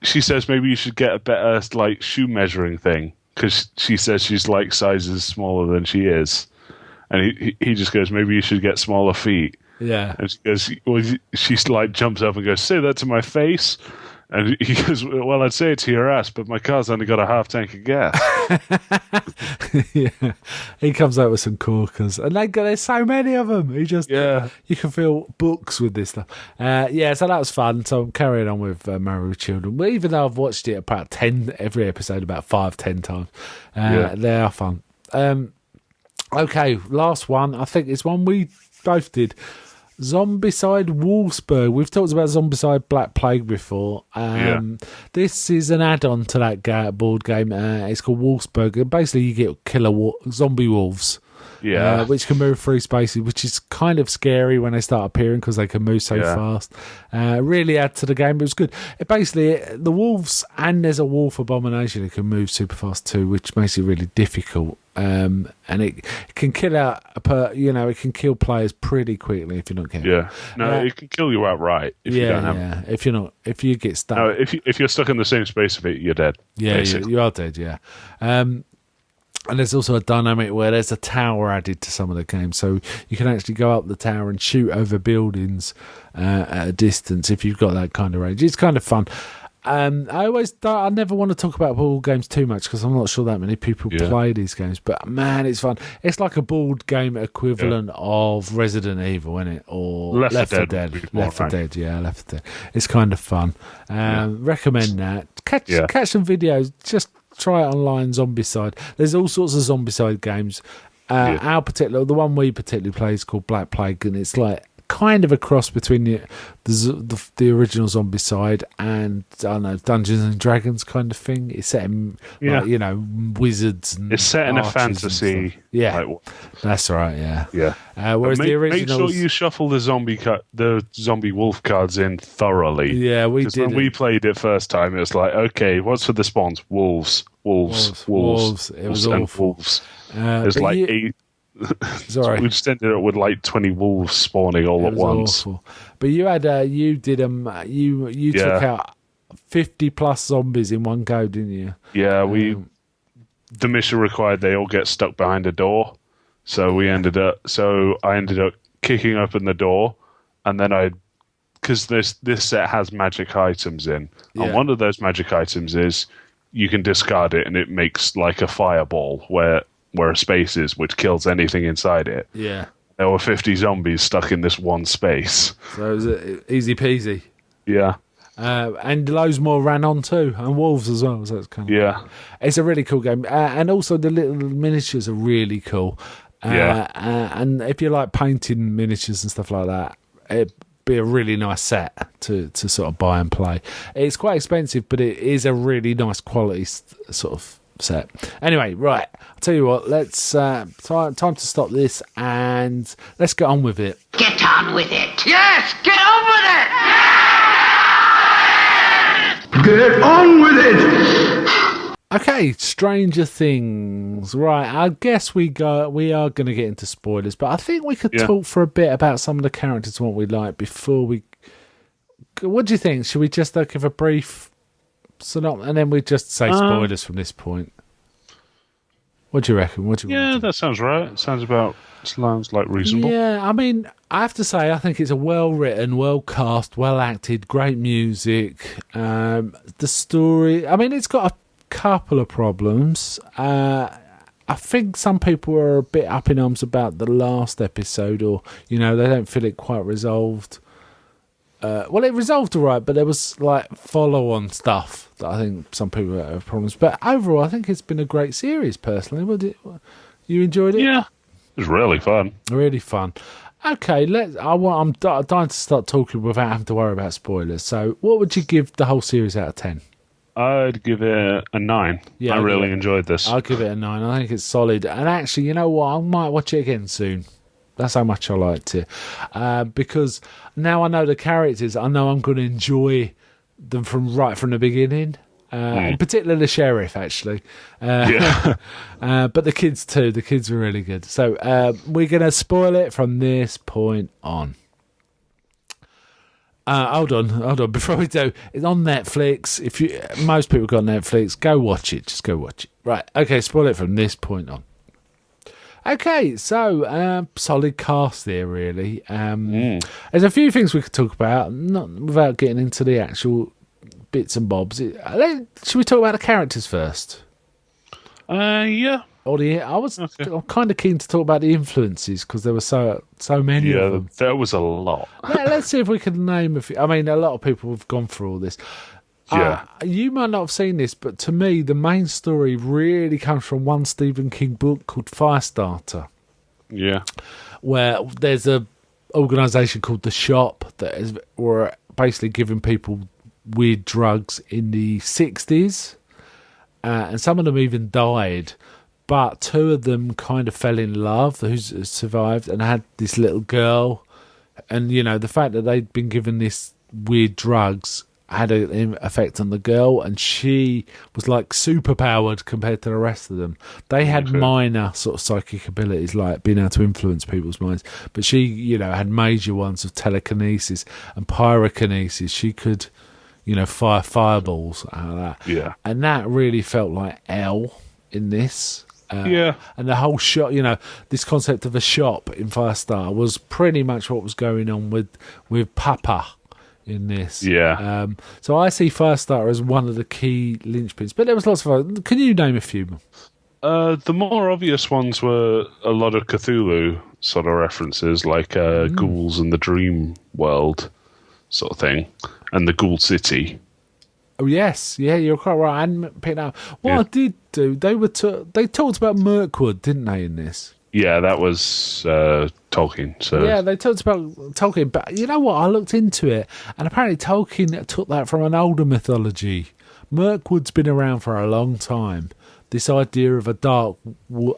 B: She says maybe you should get a better like shoe measuring thing because she says she's like sizes smaller than she is, and he just goes, maybe you should get smaller feet.
A: Yeah.
B: And she goes, well, she's like jumps up and goes, say that to my face. And he goes, well, I'd say it to your ass, but my car's only got a half tank of gas.
A: Yeah, he comes out with some corkers, and there's so many of them. He just, you can fill books with this stuff. So that was fun. So I'm carrying on with Married with Children. Well, even though I've watched it about every episode about 5-10 times, they are fun. Okay, last one. I think it's one we both did. Zombicide Wolfsburg. We've talked about Zombicide Black Plague before. This is an add-on to that board game. It's called Wolfsburg. And basically, you get killer zombie wolves, which can move through spaces, which is kind of scary when they start appearing because they can move so fast. Really add to the game. It was good. The wolves, and there's a wolf abomination that can move super fast too, which makes it really difficult. And it can kill it can kill players pretty quickly if you're not careful.
B: Yeah, no, it can kill you outright if you don't have.
A: Yeah, if you get stuck.
B: No, if you're stuck in the same space of it, you're dead.
A: Yeah, you are dead. Yeah. And there's also a dynamic where there's a tower added to some of the games, so you can actually go up the tower and shoot over buildings at a distance if you've got that kind of range. It's kind of fun. I never want to talk about board games too much because I'm not sure that many people play these games. But man, it's fun. It's like a board game equivalent of Resident Evil, isn't it? Or Left 4 Dead. Left 4 Dead, Left 4 Dead. It's kind of fun. Recommend that. Catch some videos. Just try it online. Zombicide. There's all sorts of Zombicide games. The one we particularly play is called Black Plague, and it's like kind of a cross between the original Zombicide and I don't know, Dungeons and Dragons kind of thing. It's set in wizards and
B: it's set in a fantasy.
A: That's right. Yeah.
B: Whereas the original, make sure you shuffle the zombie wolf cards in thoroughly.
A: Yeah, we did.
B: When we played it first time, it was like, okay, what's for the spawns? Wolves.
A: It was awful.
B: Wolves. There's like 8.
A: Sorry,
B: we just ended up with like 20 wolves spawning all at once.
A: Awful. But you had you took out 50 plus zombies in one go, didn't you?
B: Yeah, the mission required they all get stuck behind a door, so I ended up kicking open the door, and then because this set has magic items in, and one of those magic items is you can discard it and it makes like a fireball where a space is, which kills anything inside it.
A: Yeah.
B: There were 50 zombies stuck in this one space.
A: So it was easy peasy.
B: Yeah.
A: And loads more ran on too, and wolves as well. So it's kind of it's a really cool game, and also the little miniatures are really cool. And if you like painting miniatures and stuff like that, it'd be a really nice set to sort of buy and play. It's quite expensive, but it is a really nice quality sort of set. Anyway, right, I'll tell you what, let's time to stop this and let's get on with it.
I: Get on with it. Yes, get on with it.
G: Get on with it!
A: Okay, Stranger Things. Right, I guess we are going to get into spoilers, but I think we could talk for a bit about some of the characters and what we like before we. What do you think? Should we just give a brief synopsis and then we just say spoilers from this point? What do you reckon?
B: That sounds right. Sounds like reasonable.
A: Yeah, I mean, I have to say, I think it's a well-written, well-cast, well-acted, great music. The story, I mean, it's got a couple of problems. I think some people are a bit up in arms about the last episode, or, they don't feel it quite resolved. Well, it resolved all right, but there was like follow-on stuff that I think some people have problems. But overall, I think it's been a great series. Personally, you enjoyed it?
B: Yeah, it was really fun.
A: Really fun. Okay, I'm dying to start talking without having to worry about spoilers. So, what would you give the whole series out of 10?
B: I'd give it a 9.
A: Yeah,
B: I really enjoyed this.
A: I'll give it a 9. I think it's solid. And actually, you know what? I might watch it again soon. That's how much I liked it. Because now I know the characters, I know I'm going to enjoy them from the beginning. Particularly the sheriff, actually. But the kids too. The kids were really good. So we're going to spoil it from this point on. Hold on. Before we do, it's on Netflix. Most people got Netflix, go watch it. Just go watch it. Right. Okay, spoil it from this point on. Okay, so solid cast there, really. There's a few things we could talk about, not without getting into the actual bits and bobs. Should we talk about the characters first?
B: Yeah.
A: I'm kind of keen to talk about the influences because there were so many of them.
B: There was a lot.
A: Let's see if we can name a few. I mean, a lot of people have gone through all this.
B: Yeah.
A: You might not have seen this, but to me, the main story really comes from one Stephen King book called Firestarter.
B: Yeah.
A: Where there's a organisation called The Shop that were basically giving people weird drugs in the 60s. And some of them even died. But two of them kind of fell in love, who survived, and had this little girl. And, the fact that they'd been given this weird drugs had an effect on the girl, and she was like superpowered compared to the rest of them. They had minor sort of psychic abilities, like being able to influence people's minds, but she, had major ones of telekinesis and pyrokinesis. She could, fire fireballs out of that.
B: Yeah.
A: And that really felt like Elle in this.
B: And
A: the whole shop, this concept of a shop in Firestar was pretty much what was going on with Papa in this.
B: Yeah.
A: So I see Firestarter as one of the key linchpins, but there was lots of other. Can you name a few?
B: The more obvious ones were a lot of Cthulhu sort of references, like ghouls in the dream world sort of thing, and the Ghoul City.
A: Oh yes, yeah, you're quite right. I hadn't picked up. What I did do, they talked about Mirkwood, didn't they, in this?
B: Yeah, that was Tolkien. So
A: yeah, they talked about Tolkien, but you know what? I looked into it, and apparently Tolkien took that from an older mythology. Mirkwood's been around for a long time. This idea of a dark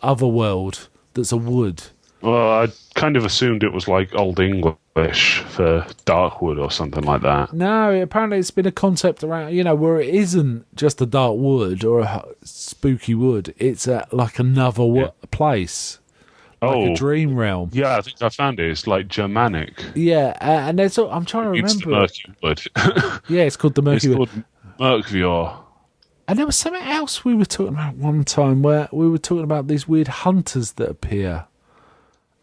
A: other world that's a wood.
B: Well, I kind of assumed it was like Old English for Darkwood or something like that.
A: No, apparently it's been a concept around, where it isn't just a dark wood or a spooky wood. It's like another place. Like a dream realm.
B: Yeah, I think I found it. It's like Germanic.
A: Yeah, and there's. I'm trying to remember.
B: It's the Murky Wood.
A: Yeah, it's called the Murky Wood.
B: It's called Merkvior.
A: And there was something else we were talking about one time where we were talking about these weird hunters that appear.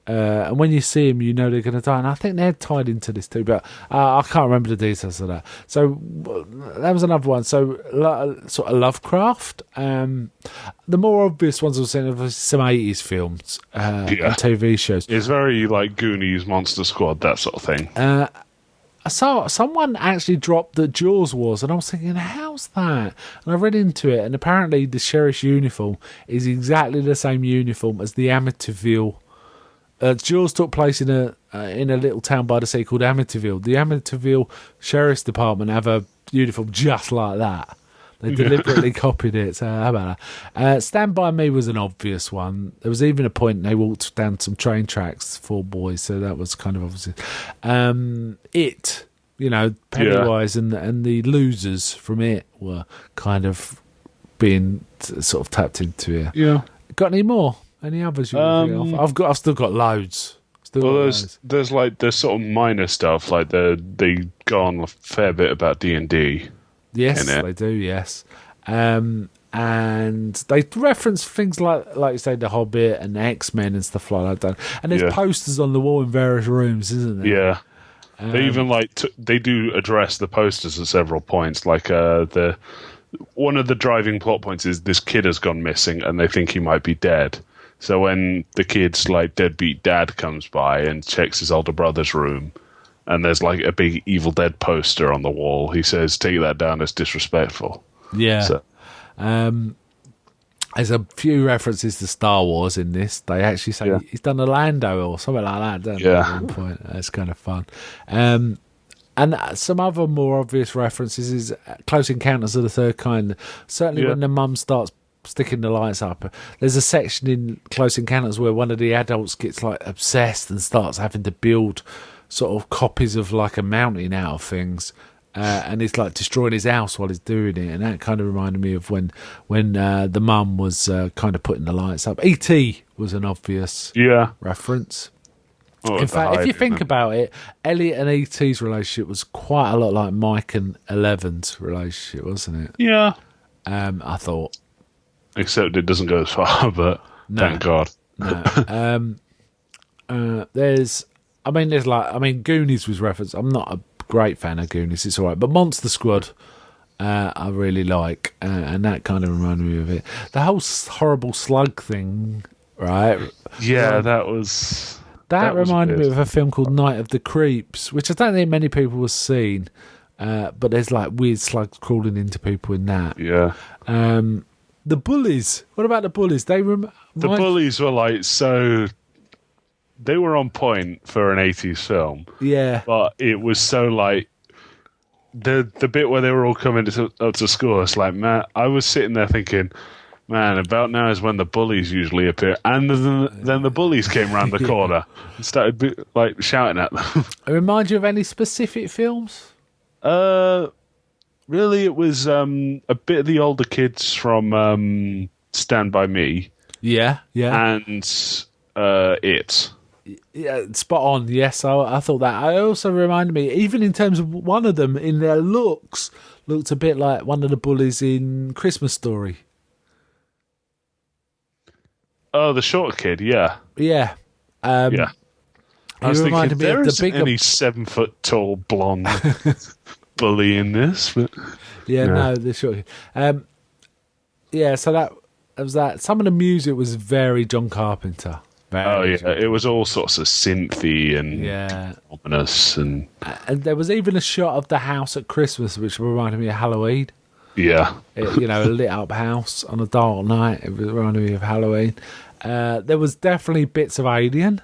A: And when you see them, they're going to die. And I think they're tied into this too, but I can't remember the details of that. So that was another one. So sort of Lovecraft. The more obvious ones I've seen are some 80s films and TV shows.
B: It's very like Goonies, Monster Squad, that sort of thing.
A: So someone actually dropped that Jaws was, and I was thinking, how's that? And I read into it, and apparently the sheriff's uniform is exactly the same uniform as the Amityville. Jaws took place in a little town by the sea called Amityville. The Amityville Sheriff's Department have a uniform just like that. They deliberately copied it. So how about that? Stand By Me was an obvious one. There was even a point they walked down some train tracks, 4 boys, so that was kind of obvious. It, Pennywise and the losers from it were kind of being sort of tapped into here.
B: Yeah.
A: Got any more? Any others you want to read off? I've still got loads.
B: There's like the sort of minor stuff, like they go on a fair bit about D&D.
A: Yes, they do. Yes, and they reference things like you say, The Hobbit and X-Men and stuff like that. And there's posters on the wall in various rooms, isn't there?
B: Yeah. They even they do address the posters at several points. Like one of the driving plot points is this kid has gone missing, and they think he might be dead. So when the kid's like deadbeat dad comes by and checks his older brother's room, and there's like a big Evil Dead poster on the wall, he says, "Take that down as disrespectful."
A: Yeah.
B: So,
A: there's a few references to Star Wars in this. They actually say he's done a Lando or something like that, don't they, at one point? That's kind of fun. And some other more obvious references is Close Encounters of the Third Kind. Certainly when the mum starts sticking the lights up, there's a section in Close Encounters where one of the adults gets like obsessed and starts having to build sort of copies of like a mountain out of things. And he's like destroying his house while he's doing it, and that kind of reminded me of when the mum was kind of putting the lights up. E.T. was an obvious reference.
B: Oh,
A: in fact, if you think about it, Elliot and E.T.'s relationship was quite a lot like Mike and Eleven's relationship, wasn't it?
B: Yeah.
A: I thought.
B: Except it doesn't go as far, but thank God.
A: No. There's Goonies was referenced. I'm not a great fan of Goonies, it's alright, but Monster Squad I really like, and that kind of reminded me of it. The whole horrible slug thing, right?
B: Yeah, that
A: reminded me of a film called Night of the Creeps, which I don't think many people have seen, but there's like weird slugs crawling into people in that.
B: Yeah.
A: The Bullies. What about the Bullies?
B: The Bullies were like so. They were on point for an 80s film.
A: Yeah.
B: But it was so like the bit where they were all coming up to school, it's like, man, I was sitting there thinking, man, about now is when the bullies usually appear. And then the bullies came round the corner and started like shouting at them.
A: It remind you of any specific films?
B: Really, it was a bit of the older kids from Stand By Me.
A: Yeah, yeah.
B: And It.
A: Yeah, spot on. Yes, I thought that. I also reminded me, even in terms of one of them in their looks, looked a bit like one of the bullies in Christmas Story.
B: Oh, the short kid, yeah.
A: Yeah.
B: Yeah. I was thinking, there isn't
A: bigger...
B: any 7 foot tall blonde bully in this. But
A: no, the short kid. Yeah, so that was that. Some of the music was very John Carpenter.
B: It was all sorts of synthy and ominous, and
A: there was even a shot of the house at Christmas, which reminded me of Halloween.
B: Yeah,
A: a lit up house on a dark night. It reminded me of Halloween. There was definitely bits of Alien.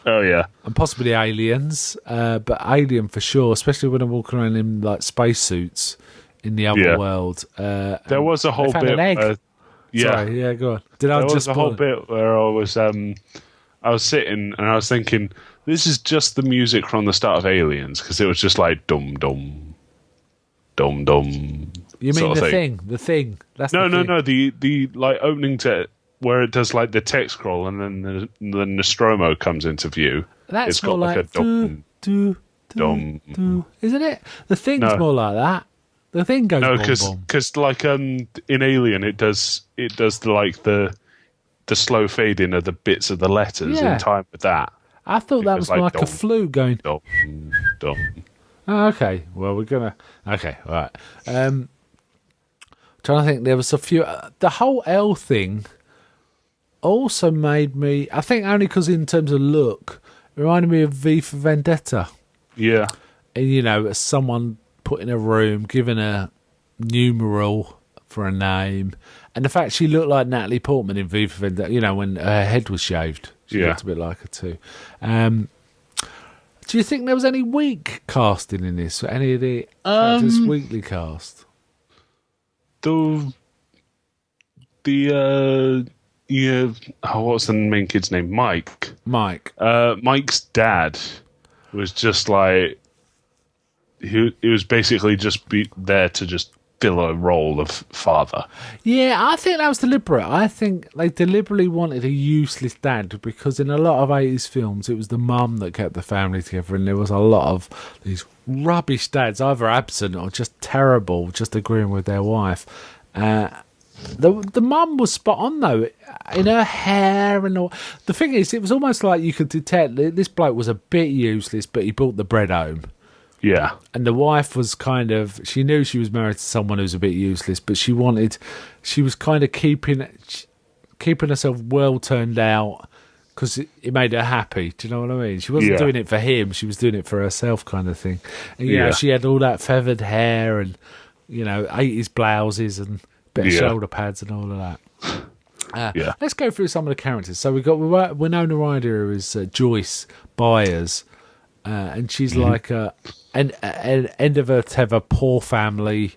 B: Oh yeah,
A: and possibly Aliens, but Alien for sure, especially when I'm walking around in like spacesuits in the other world.
B: There was a whole bit.
A: An egg. Sorry, go on.
B: There was a whole bit where I was sitting and I was thinking, this is just the music from the start of Aliens, because it was just like dum dum, dum dum.
A: You mean the thing? The thing. That's
B: no. The like opening to where it does like the text scroll and then the Nostromo comes into view.
A: That's
B: it's got
A: more like
B: a dum
A: dum, isn't it? The thing's more like that. The thing goes
B: because like in Alien it does the slow fade in of the bits of the letters in time with that.
A: I thought that was like a flute going.
B: Dum.
A: Oh, okay, well we're gonna. Okay, all right. Trying to think, there was a few. The whole L thing also made me. I think only because in terms of look, it reminded me of V for Vendetta.
B: Yeah,
A: and someone put in a room, given a numeral for a name, and the fact she looked like Natalie Portman in V for Vendetta, when her head was shaved, she looked a bit like her too. Do you think there was any weak casting in this? Any of the actors weakly cast?
B: What's the main kid's name? Mike. Mike's dad was just like. He was basically just there to just fill a role of father.
A: Yeah, I think that was deliberate. I think they deliberately wanted a useless dad because in a lot of 80s films, it was the mum that kept the family together, and there was a lot of these rubbish dads, either absent or just terrible, just agreeing with their wife. The mum was spot on, though, in her hair and all. The thing is, it was almost like you could detect that this bloke was a bit useless, but he brought the bread home.
B: Yeah.
A: And the wife was she knew she was married to someone who was a bit useless, but she was kind of keeping herself well turned out because it made her happy. Do you know what I mean? She wasn't doing it for him, she was doing it for herself, kind of thing. And, you know, she had all that feathered hair and, 80s blouses and bit of shoulder pads and all of that. Let's go through some of the characters. So we've got Winona Ryder, who is Joyce Byers. And she's like an end of a tether, poor family,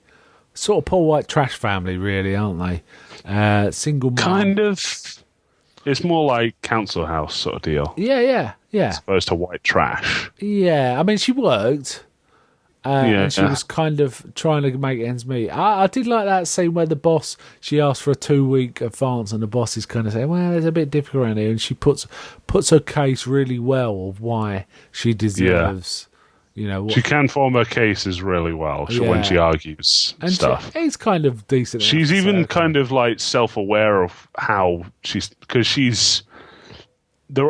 A: sort of poor white trash family, really, aren't they? Single mom.
B: Kind of. It's more like council house sort of deal.
A: Yeah.
B: As opposed to white trash.
A: Yeah, I mean, she worked. And she was kind of trying to make ends meet. I did like that scene where the boss, she asked for a 2-week advance, and the boss is kind of saying, well, it's a bit difficult around here. And she puts her case really well of why she deserves,
B: she can form her cases really well when she argues
A: and
B: stuff.
A: It's kind of decent.
B: She's even kind of like self-aware of how because she's...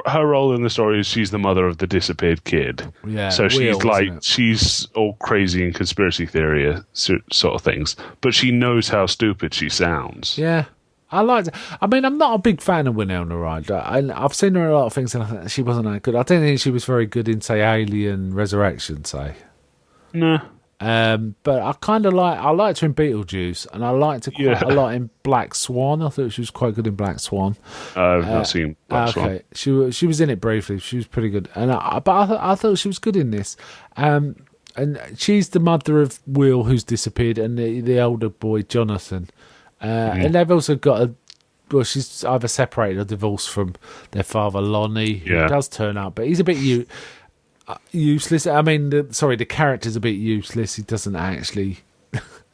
B: her role in the story is she's the mother of the disappeared kid. Yeah, so she's all crazy and conspiracy theory sort of things, but she knows how stupid she sounds.
A: Yeah, I liked it. I mean, I'm not a big fan of Winona Ryder. I've seen her in a lot of things, and I think she wasn't that good. I don't think she was very good in, say, Alien Resurrection, say.
B: No.
A: But I liked her in Beetlejuice, and I liked her quite a lot in Black Swan. I thought she was quite good in Black Swan.
B: I've not seen Black Swan. Okay,
A: she was in it briefly. She was pretty good, and I thought she was good in this. And she's the mother of Will, who's disappeared, and the older boy Jonathan. And they've also got she's either separated or divorced from their father Lonnie, who does turn up, but he's a bit useless. I mean, the character's a bit useless. He doesn't actually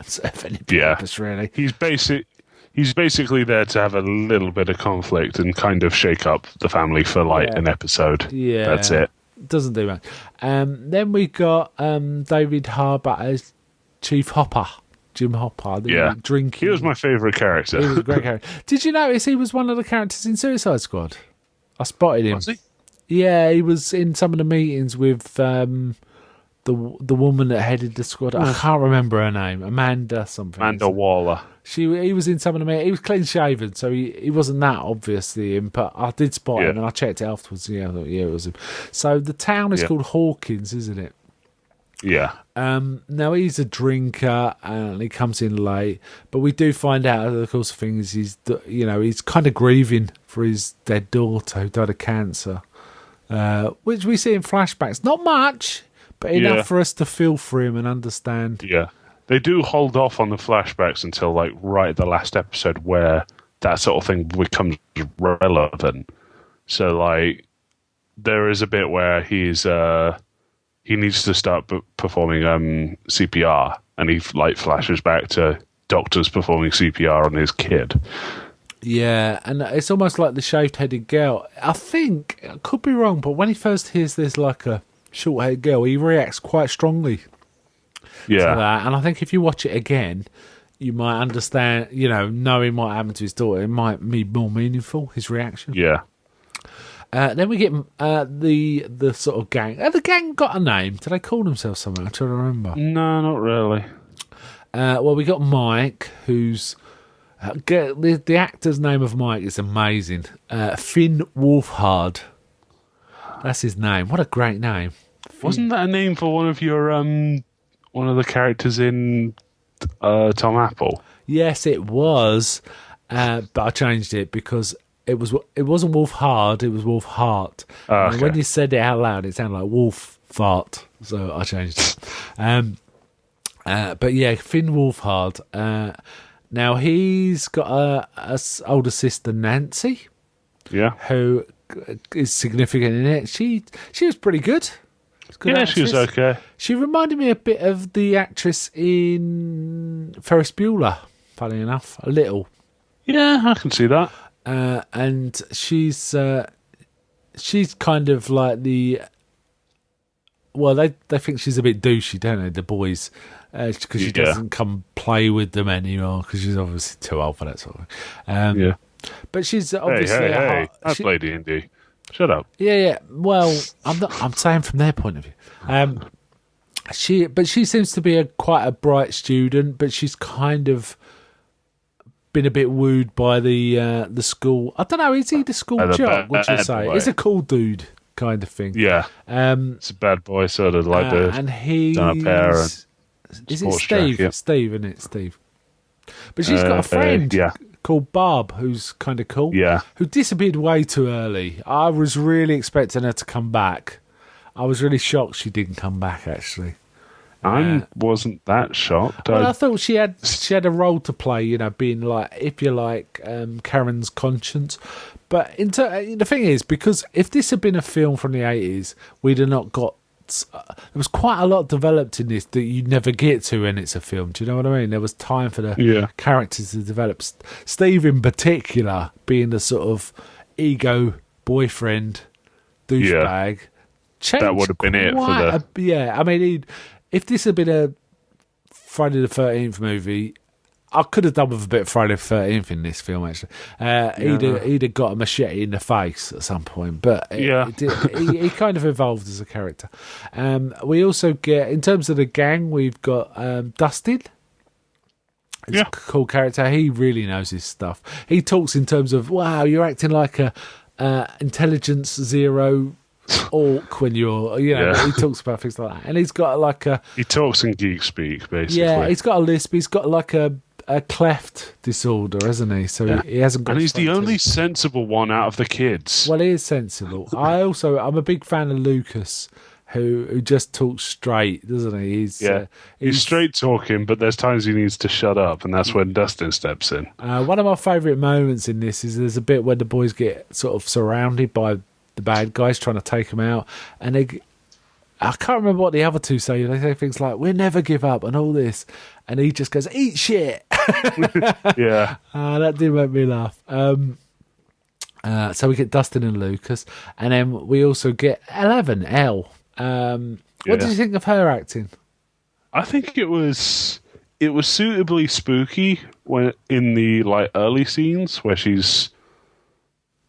A: serve any purpose, really.
B: He's basically there to have a little bit of conflict and kind of shake up the family for an episode. Yeah, that's it.
A: Doesn't do much. Then we got David Harbour as Chief Hopper. Jim Hopper, drinking.
B: He was my favourite character.
A: He was a great character. Did you notice he was one of the characters in Suicide Squad? I spotted him.
B: Was he?
A: Yeah, he was in some of the meetings with the woman that headed the squad. I can't remember her name. Amanda something.
B: Amanda Waller.
A: He was in some of the meetings. He was clean shaven, so he wasn't that obviously him. But I did spot him, and I checked it afterwards. Yeah, I thought it was him. So the town is called Hawkins, isn't it?
B: Yeah.
A: Now he's a drinker and he comes in late, but we do find out over the course of things he's kind of grieving for his dead daughter who died of cancer, which we see in flashbacks. Not much, but enough for us to feel for him and understand.
B: Yeah, they do hold off on the flashbacks until right at the last episode where that sort of thing becomes relevant. So there is a bit where he needs to start performing CPR, and he flashes back to doctors performing CPR on his kid.
A: Yeah, and it's almost like the shaved-headed girl. I think, I could be wrong, but when he first hears there's a short-haired girl, he reacts quite strongly to that. And I think if you watch it again, you might understand, knowing what happened to his daughter, it might be more meaningful, his reaction.
B: Yeah.
A: Then we get the sort of gang. The gang got a name. Did they call themselves something? I'm trying to remember.
B: No, not really.
A: Well, we got Mike, who's... the actor's name of Mike is amazing. Finn Wolfhard. That's his name. What a great name.
B: Wasn't that a name for one of your one of the characters in Tom Apple?
A: Yes, it was. But I changed it because... It wasn't Wolf Hard, it was Wolf Heart. Okay. And when you said it out loud, it sounded like Wolf Fart. So I changed it. But yeah, Finn Wolfhard. Now he's got a older sister, Nancy.
B: Yeah.
A: Who is significant in it. She was pretty good. She's a good
B: Yeah, she was
A: actress.
B: okay.
A: She reminded me a bit of the actress in Ferris Bueller, funny enough, a little.
B: Yeah, I can see that.
A: And she's kind of like the... Well, they think she's a bit douchey, don't they, the boys? Because she doesn't come play with them anymore, because she's obviously too old for that sort of thing.
B: Yeah.
A: But she's obviously...
B: Hey, I play D&D. Shut up.
A: Yeah. Well, I'm saying from their point of view. She seems to be quite a bright student, but she's kind of been a bit wooed by the school. I don't know. Is he the school jock? Would you say
B: boy.
A: he's a cool dude kind of thing?
B: Yeah. It's a bad boy, sort of like the
A: and he's
B: done a pair and
A: is it
B: sports
A: Steve?
B: jacket.
A: Steve, isn't it? Steve. But she's got a friend
B: yeah.
A: called Barb, who's kind of cool.
B: Yeah.
A: Who disappeared way too early. I was really expecting her to come back. I was really shocked she didn't come back, actually.
B: I wasn't that shocked.
A: Well, I thought she had a role to play, you know, being like, if you like, Karen's conscience. But the thing is, because if this had been a film from the 80s, we'd have not got... there was quite a lot developed in this that you never get to when it's a film. Do you know what I mean? There was time for the characters to develop. Steve, in particular, being the sort of ego boyfriend douchebag.
B: That would have been it for the...
A: I mean, if this had been a Friday the 13th movie, I could have done with a bit of Friday the 13th in this film, actually. He'd have got a machete in the face at some point, but he kind of evolved as a character. We also get, in terms of the gang, we've got Dustin. He's a cool character. He really knows his stuff. He talks in terms of, wow, you're acting like a intelligence zero orc when you're, he talks about things like that. And he's got like a...
B: He talks in geek speak, basically.
A: Yeah, he's got a lisp. He's got like a cleft disorder, hasn't he? So he hasn't got...
B: And he's the only sensible one out of the kids.
A: Well, he is sensible. I'm a big fan of Lucas, who just talks straight, doesn't he? He's
B: straight talking, but there's times he needs to shut up, and that's when Dustin steps in.
A: One of my favourite moments in this is there's a bit where the boys get sort of surrounded by the bad guys trying to take them out, and I can't remember what the other two say. They say things like, "We'll never give up," and all this, and he just goes, "Eat shit."
B: Yeah,
A: that did make me laugh. So we get Dustin and Lucas, and then we also get 11, Elle. What did you think of her acting?
B: I think it was suitably spooky when in the like early scenes where she's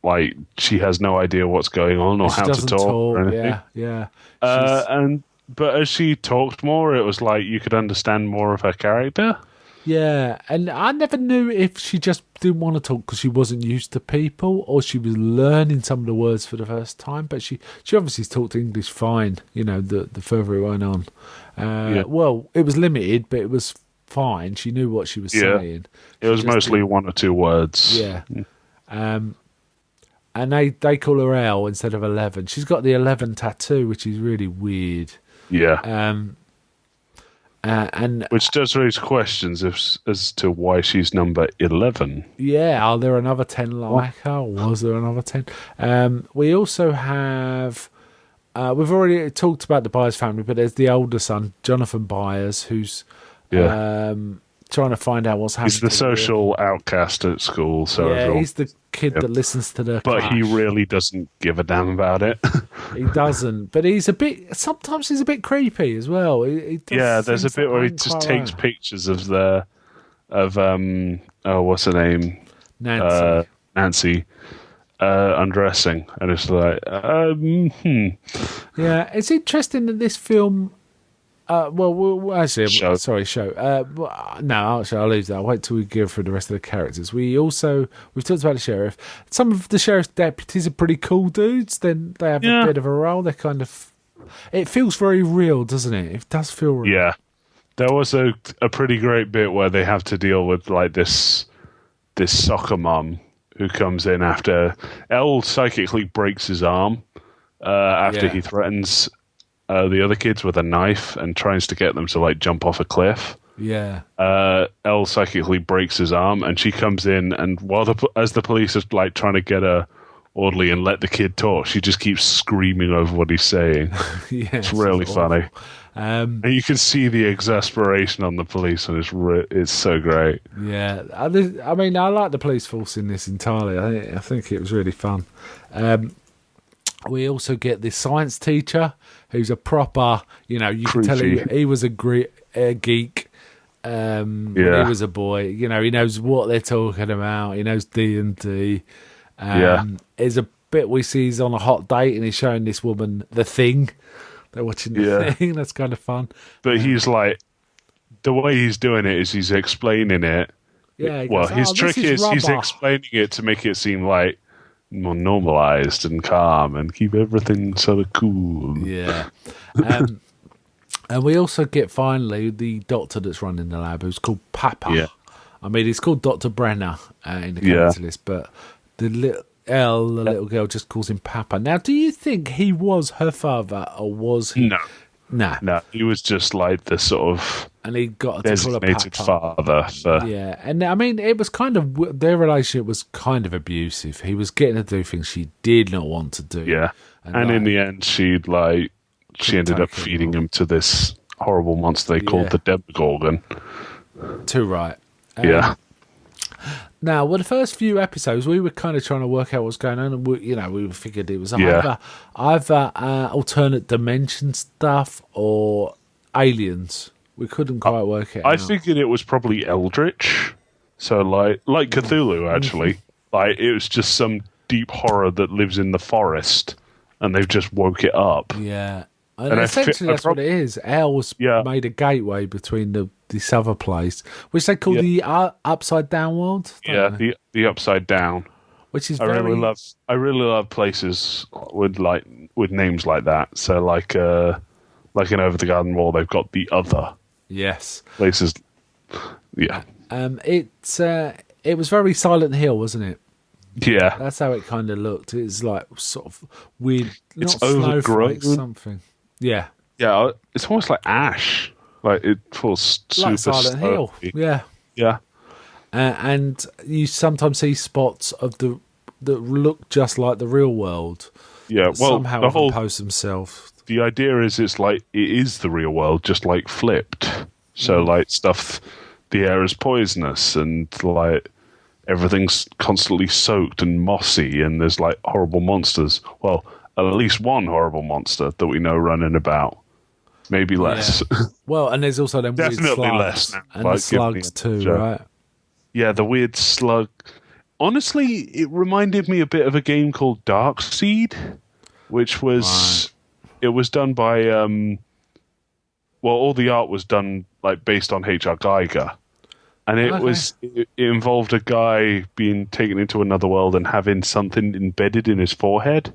B: like she has no idea what's going on or how to talk or anything.
A: Yeah.
B: But as she talked more, it was like you could understand more of her character.
A: Yeah, and I never knew if she just didn't want to talk because she wasn't used to people, or she was learning some of the words for the first time. But she obviously talked English fine, you know, the further it went on. Well, it was limited, but it was fine. She knew what she was saying.
B: It was mostly one or two words.
A: Yeah. And they call her Elle instead of 11. She's got the 11 tattoo, which is really weird.
B: Yeah.
A: And
B: which does raise questions as to why she's number 11.
A: Yeah, are there another 10 like her? Was there another 10? We also have... we've already talked about the Byers family, but there's the older son, Jonathan Byers, who's trying to find out what's happening.
B: He's the social outcast at school. So
A: he's the kid that listens to the
B: But
A: Clash.
B: he really doesn't give a damn about it.
A: He doesn't, but sometimes he's a bit creepy as well. He does
B: there's a
A: things
B: bit
A: that
B: where he
A: aren't
B: just
A: quite
B: takes
A: right.
B: pictures of what's her name? Nancy undressing, and it's like,
A: Yeah, it's interesting that this film. Show. No, actually, I'll leave that. I'll wait till we go through the rest of the characters. We've talked about the sheriff. Some of the sheriff's deputies are pretty cool dudes. Then they have a bit of a role. They're kind of. It feels very real, doesn't it? It does feel real.
B: Yeah, there was a pretty great bit where they have to deal with like this soccer mom who comes in after Elle psychically breaks his arm after he threatens the other kids with a knife and tries to get them to like jump off a cliff.
A: Yeah.
B: Elle psychically breaks his arm, and she comes in, and as the police are like trying to get her orderly and let the kid talk. She just keeps screaming over what he's saying.
A: Yeah,
B: It's really funny.
A: Um,
B: And you can see the exasperation on the police, and it's so great.
A: Yeah, I mean, I like the police force in this entirely. I think it was really fun. We also get this science teacher who's a proper, you can tell he was a geek. When he was a boy, he knows what they're talking about. He knows D&D. There's a bit we see he's on a hot date and he's showing this woman The Thing. They're watching The Thing. That's kind of fun.
B: But he's like, the way he's doing it is he's explaining it.
A: Yeah.
B: Well, his trick is he's explaining it to make it seem like more normalized and calm and keep everything sort of cool.
A: Yeah. And we also get finally the doctor that's running the lab, who's called Papa.
B: Yeah.
A: I mean, he's called Dr. Brenner in the character list, but the little girl, just calls him Papa. Now, do you think he was her father, or was he?
B: No.
A: Nah.
B: No, he was just like the sort of
A: And he got her to call her
B: designated
A: Papa.
B: father for...
A: Yeah, and I mean, it was kind of, their relationship was kind of abusive. He was getting her to do things she did not want to do.
B: Yeah. And in the end, she ended up feeding him to this horrible monster they called the Demogorgon.
A: Too right.
B: Yeah.
A: Now, the first few episodes, we were kind of trying to work out what was going on, and we figured it was either alternate dimension stuff or aliens. We couldn't quite work it out.
B: I figured it was probably Eldritch, so like Cthulhu actually. Like it was just some deep horror that lives in the forest, and they've just woke it up.
A: Yeah. And essentially, that's what it is. El's made a gateway between this other place, which they call the Upside Down World.
B: The Upside Down,
A: which is
B: I really love places with names like that. So like in Over the Garden Wall, they've got the Other.
A: Yes.
B: Places. Yeah.
A: It was very Silent Hill, wasn't it?
B: Yeah.
A: That's how it kind of looked. It's like sort of weird.
B: It's
A: not
B: overgrown.
A: snowflakes, something. Yeah.
B: Yeah, it's almost like ash. Like it feels super
A: like Silent Hill. Yeah.
B: Yeah.
A: And you sometimes see spots of that look just like the real world.
B: Yeah. Well,
A: somehow impose themselves.
B: The idea is it's like it is the real world, just like flipped. So like stuff, the air is poisonous, and like everything's constantly soaked and mossy, and there's like horrible monsters. Well, at least one horrible monster that we know running about. Maybe less.
A: Yeah. Well, and there's also them weird
B: Definitely
A: slugs.
B: less now.
A: And the slugs too, right?
B: Yeah, the weird slug. Honestly, it reminded me a bit of a game called Darkseid, which was... It was done by... all the art was done like based on H.R. Geiger. And it involved a guy being taken into another world and having something embedded in his forehead.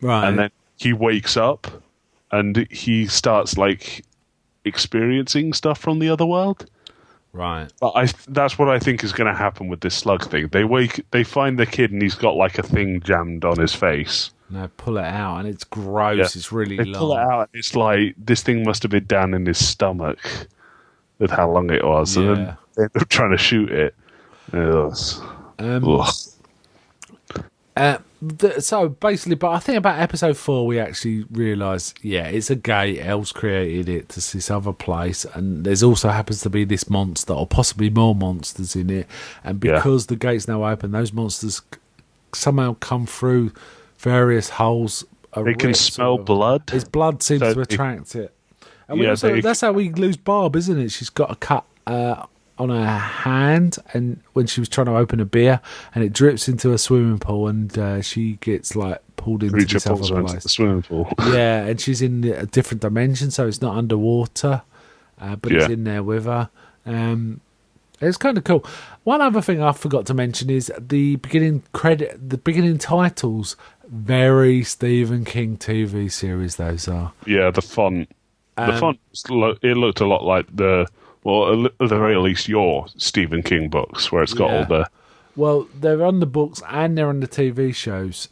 A: Right.
B: And then he wakes up and he starts like experiencing stuff from the other world.
A: Right.
B: But that's what I think is going to happen with this slug thing. They find the kid and he's got like a thing jammed on his face.
A: And they pull it out and it's gross.
B: Yeah.
A: It's really
B: they
A: long.
B: Pull it out. And it's like this thing must have been down in his stomach with how long it was. And then they end up trying to shoot it.
A: So basically, but I think about episode 4, we actually realise, it's a gate. El's created it to this other place, and there's also happens to be this monster, or possibly more monsters in it. And because the gate's now open, those monsters somehow come through various holes.
B: They can smell blood.
A: His blood seems to attract it. And that's how we lose Barb, isn't it? She's got a cut on her hand, and when she was trying to open a beer, and it drips into a swimming pool, and she gets like pulled into this other place.
B: The swimming pool.
A: Yeah, and she's in a different dimension, so it's not underwater, but it's in there with her. It's kind of cool. One other thing I forgot to mention is the beginning titles. Very Stephen King TV series those are.
B: Yeah, the font. The font. It looked a lot like at the very least your Stephen King books, where it's got all the...
A: Well, they're on the books and they're on the TV shows.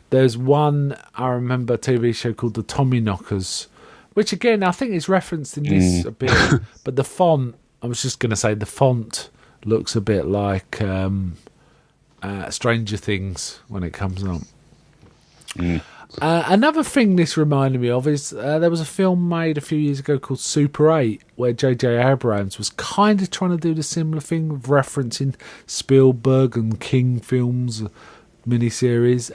A: There's one, I remember, TV show called The Tommyknockers, which again, I think is referenced in this a bit. But the font, I was just going to say, the font looks a bit like Stranger Things when it comes on. Another thing this reminded me of is there was a film made a few years ago called Super 8 where J.J. Abrams was kind of trying to do the similar thing of referencing Spielberg and King films miniseries.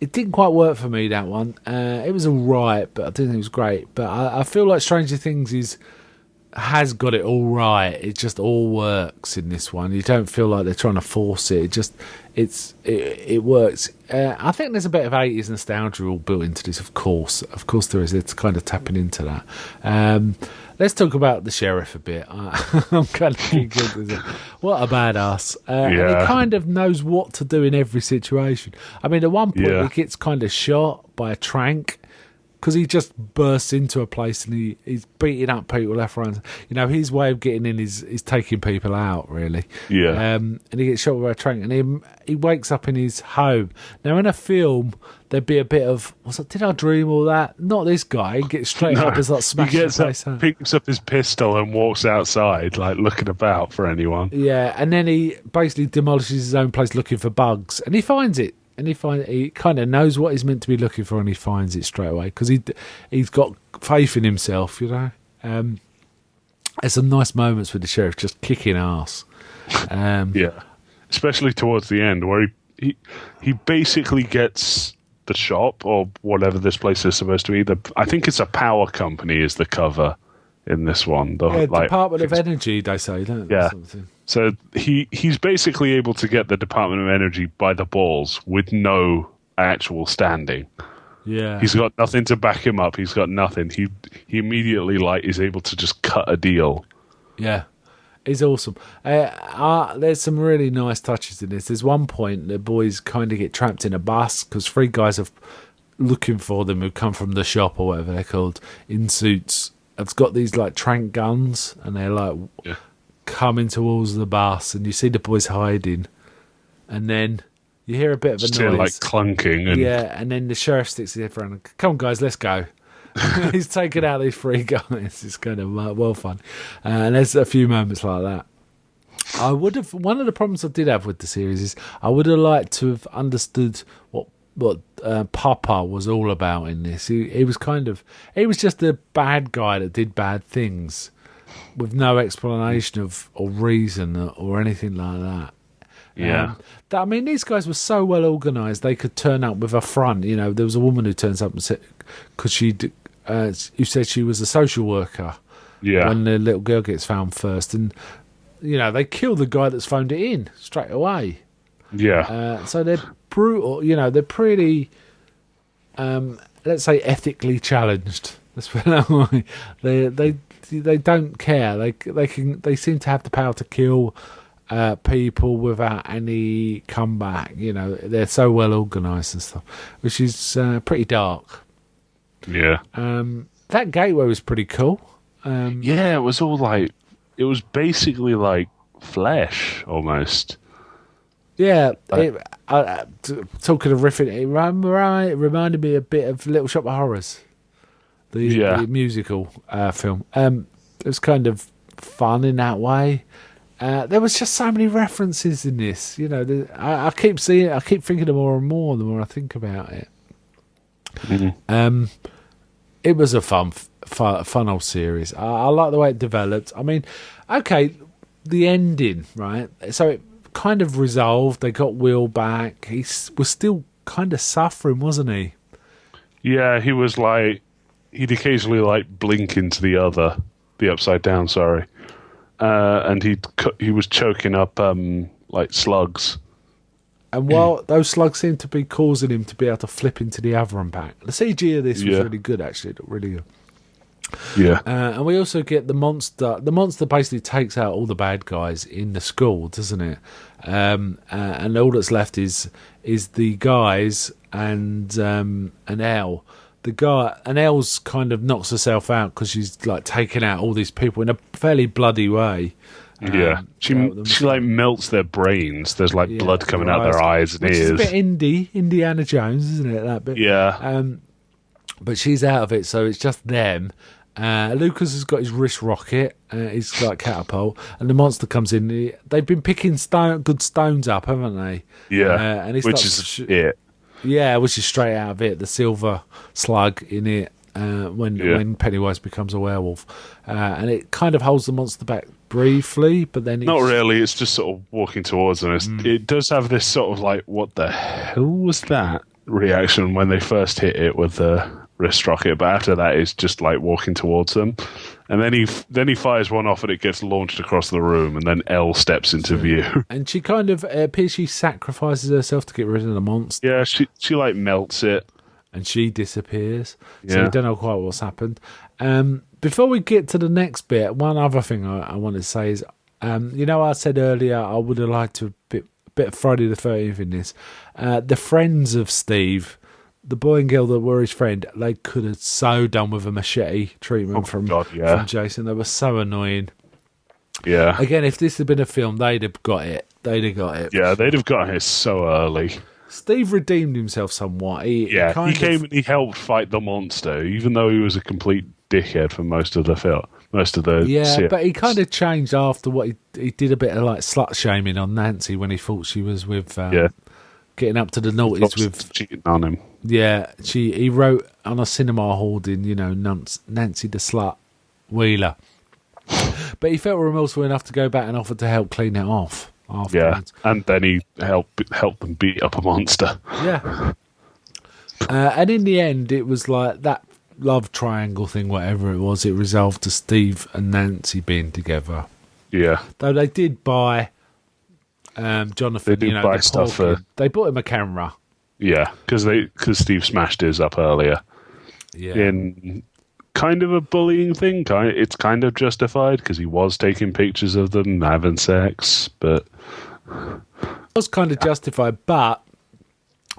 A: It didn't quite work for me, that one. It was alright, but I didn't think it was great. But I feel like Stranger Things has got it all right. It just all works in this one. You don't feel like they're trying to force it. It works. I think there's a bit of 80s nostalgia all built into this. Of course there is. It's kind of tapping into that. Let's talk about the sheriff a bit. I'm kind of thinking, what a badass. And he kind of knows what to do in every situation. I mean, at one point he gets kind of shot by a trank, because he just bursts into a place and he's beating up people left, right. You know, his way of getting in is taking people out, really.
B: Yeah.
A: And he gets shot by a trank, and he wakes up in his home. Now, in a film, there'd be a bit of, did I dream all that? Not this guy. He gets straight up and like smashing the place out.
B: Picks up his pistol and walks outside, like looking about for anyone.
A: Yeah, and then he basically demolishes his own place looking for bugs, and he finds it. And he kind of knows what he's meant to be looking for, and he finds it straight away because he's got faith in himself, you know. There's some nice moments with the sheriff just kicking ass.
B: Especially towards the end where he basically gets the shop or whatever this place is supposed to be. I think it's a power company is the cover in this one.
A: Department of Energy, they say, don't they?
B: Yeah. So he's basically able to get the Department of Energy by the balls with no actual standing.
A: Yeah.
B: He's got nothing to back him up. He's got nothing. He immediately is able to just cut a deal.
A: Yeah. He's awesome. There's some really nice touches in this. There's one point the boys kind of get trapped in a bus because 3 guys are looking for them who come from the shop or whatever they're called in suits. It's got these like trank guns, and they're like coming towards the bus, and you see the boys hiding, and then you hear a bit of a noise,
B: like clunking,
A: and then the sheriff sticks his head around and, come on guys, let's go. He's taken out these 3 guys. It's kind of well fun, and there's a few moments like that. One of the problems I did have with the series is I would have liked to have understood what Papa was all about in this. He was just a bad guy that did bad things with no explanation or reason or anything like that.
B: Yeah.
A: I mean, these guys were so well organised, they could turn up with a front. You know, there was a woman who turns up and said, because who said she was a social worker.
B: Yeah.
A: When the little girl gets found first, and you know they kill the guy that's phoned it in straight away.
B: Yeah.
A: So they're brutal. You know, they're pretty, let's say, ethically challenged. Let's put it that way. They don't care. They seem to have the power to kill people without any comeback. You know, they're so well organised and stuff, which is pretty dark.
B: Yeah.
A: That gateway was pretty cool.
B: It was all it was basically like flesh almost.
A: Yeah, talking of riffing, it reminded me a bit of Little Shop of Horrors, the musical film. It was kind of fun in that way. There was just so many references in this. You know, I keep seeing it. I keep thinking of more and more the more I think about it. Mm-hmm. It was a fun old series. I like the way it developed. I mean, okay, the ending, right? So it kind of resolved. They got Will back. He was still kind of suffering, wasn't he?
B: Yeah, he was like, he'd occasionally blink into the upside down, sorry. And he was choking up slugs.
A: And while those slugs seemed to be causing him to be able to flip into the other and back, the CG of this was really good, actually. It looked really good.
B: Yeah.
A: And we also get the monster. The monster basically takes out all the bad guys in the school, doesn't it? And all that's left is the guys and Elle. The guy and Elle's kind of knocks herself out because she's like taking out all these people in a fairly bloody way.
B: She melts their brains. There's blood coming out their eyes and ears.
A: It's a bit Indiana Jones, isn't it? That bit.
B: Yeah.
A: But she's out of it, so it's just them. Lucas has got his wrist rocket, his like catapult, and the monster comes in. They've been picking good stones up, haven't they?
B: Yeah,
A: and he
B: which
A: starts
B: is it.
A: Yeah, which is straight out of it. The silver slug in it when Pennywise becomes a werewolf, and it kind of holds the monster back briefly, but then
B: Not really. It's just sort of walking towards them. It does have this sort of like, "What the hell was that?" reaction when they first hit it with the wrist rocket, but after that, it's just like walking towards them, and then he fires one off, and it gets launched across the room, and then Elle steps into view.
A: And she kind of appears she sacrifices herself to get rid of the monster.
B: Yeah, she like melts it,
A: and she disappears. So
B: Yeah.
A: we don't know quite what's happened. Before we get to the next bit, one other thing I want to say is, I said earlier I would have liked to bit of Friday the 13th in this. The friends of Steve, the boy and girl that were his friend, they could have so done with a machete treatment from Jason. They were so annoying.
B: Yeah.
A: Again, if this had been a film, they'd have got it.
B: Yeah, they'd have gotten it so early.
A: Steve redeemed himself somewhat. He
B: came and he helped fight the monster, even though he was a complete dickhead for most of the film.
A: Yeah, but he kind of changed after what he did a bit of like slut shaming on Nancy when he thought she was with getting up to the noughties with
B: cheating on him.
A: Yeah, he wrote on a cinema hoarding, Nancy the slut Wheeler. But he felt remorseful enough to go back and offer to help clean it off afterwards.
B: Yeah, and then he helped them beat up a monster.
A: Yeah. And in the end, it was like that love triangle thing, whatever it was, it resolved to Steve and Nancy being together.
B: Yeah.
A: Though they did buy Jonathan.
B: They did buy stuff
A: they bought him a camera.
B: Yeah, because Steve smashed his up earlier.
A: Yeah.
B: In kind of a bullying thing. It's kind of justified because he was taking pictures of them having sex, but
A: it was kind of justified, but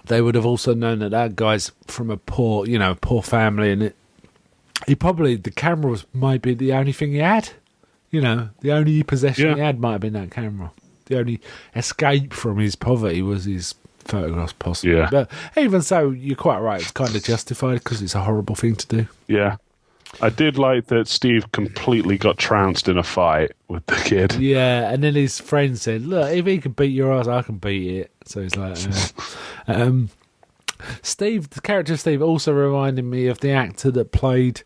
A: they would have also known that guy's from a poor family, and the camera was might be the only thing he had. The only possession he had might have been that camera. The only escape from his poverty was his photographs, possibly.
B: Yeah.
A: But even so, you're quite right. It's kind of justified because it's a horrible thing to do.
B: Yeah. I did like that Steve completely got trounced in a fight with the kid.
A: Yeah, and then his friend said, "Look, if he can beat your ass, I can beat it." So he's like, Steve, the character of Steve also reminded me of the actor that played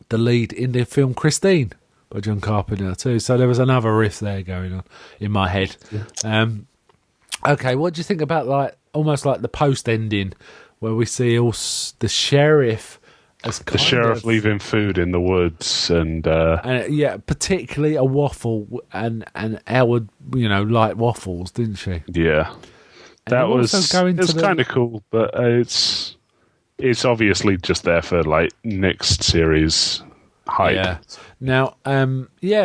A: the lead in the film Christine by John Carpenter too. So there was another riff there going on in my head. Yeah. Okay, what do you think about almost like the post ending where we see the sheriff as
B: the sheriff leaving food in the woods and
A: particularly a waffle and Elle would like waffles, didn't she?
B: Yeah. That was kind of cool, but it's obviously just there for like next series hype.
A: Yeah. Now,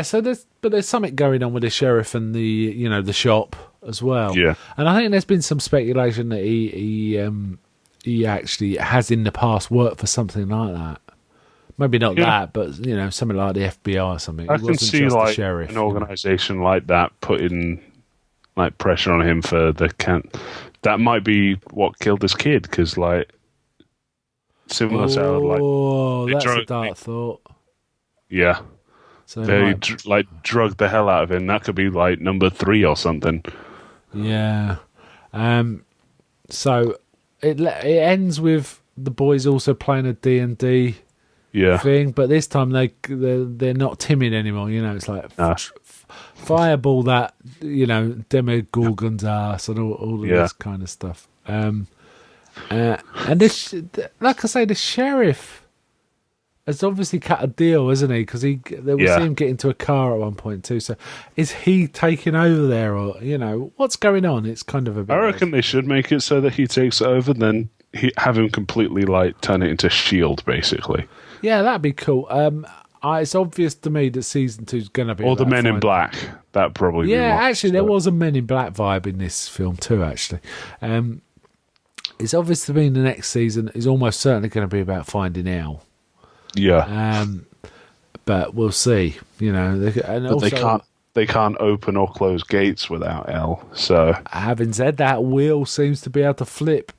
A: so there's something going on with the sheriff and the shop as well.
B: Yeah.
A: And I think there's been some speculation that he actually has in the past worked for something like that. Maybe not that, but something like the FBI or something.
B: I can see like sheriff, an organisation like that putting like pressure on him for that might be what killed this kid because like similar sound like.
A: Oh, that's a dark thought.
B: Yeah.
A: So
B: they drugged the hell out of him. That could be like number 3 or something.
A: Yeah. So it ends with the boys also playing a D&D thing, but this time they're not timid anymore. It's like fireball that Demogorgon's ass and all of this kind of stuff. And this, like I say, the sheriff has obviously cut a deal, hasn't he? Because we see him get into a car at one point too. So is he taking over there, or what's going on? It's kind of a bit.
B: I reckon they should make it so that he takes over, then have him completely like turn it into S.H.I.E.L.D. basically.
A: Yeah, that'd be cool. It's obvious to me that season 2 is going to be
B: or the Men in Black. That probably
A: actually there was a Men in Black vibe in this film too. Actually, it's obvious to me the next season is almost certainly going to be about finding Elle.
B: Yeah.
A: But we'll see.
B: They can't open or close gates without Elle. So
A: having said that, Will seems to be able to flip.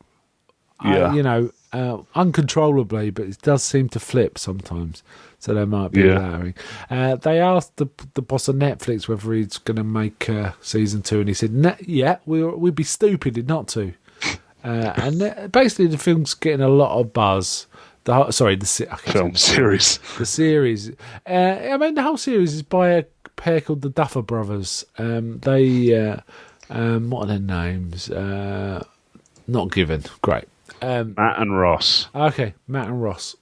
B: Yeah.
A: uncontrollably, but it does seem to flip sometimes. So there might be that. They asked the boss of Netflix whether he's going to make season 2, and he said, "Yeah, we'd be stupid not to." Basically, the film's getting a lot of buzz. The series. The series. The whole series is by a pair called the Duffer Brothers. What are their names? Not given. Great.
B: Matt and Ross.
A: Okay, Matt and Ross.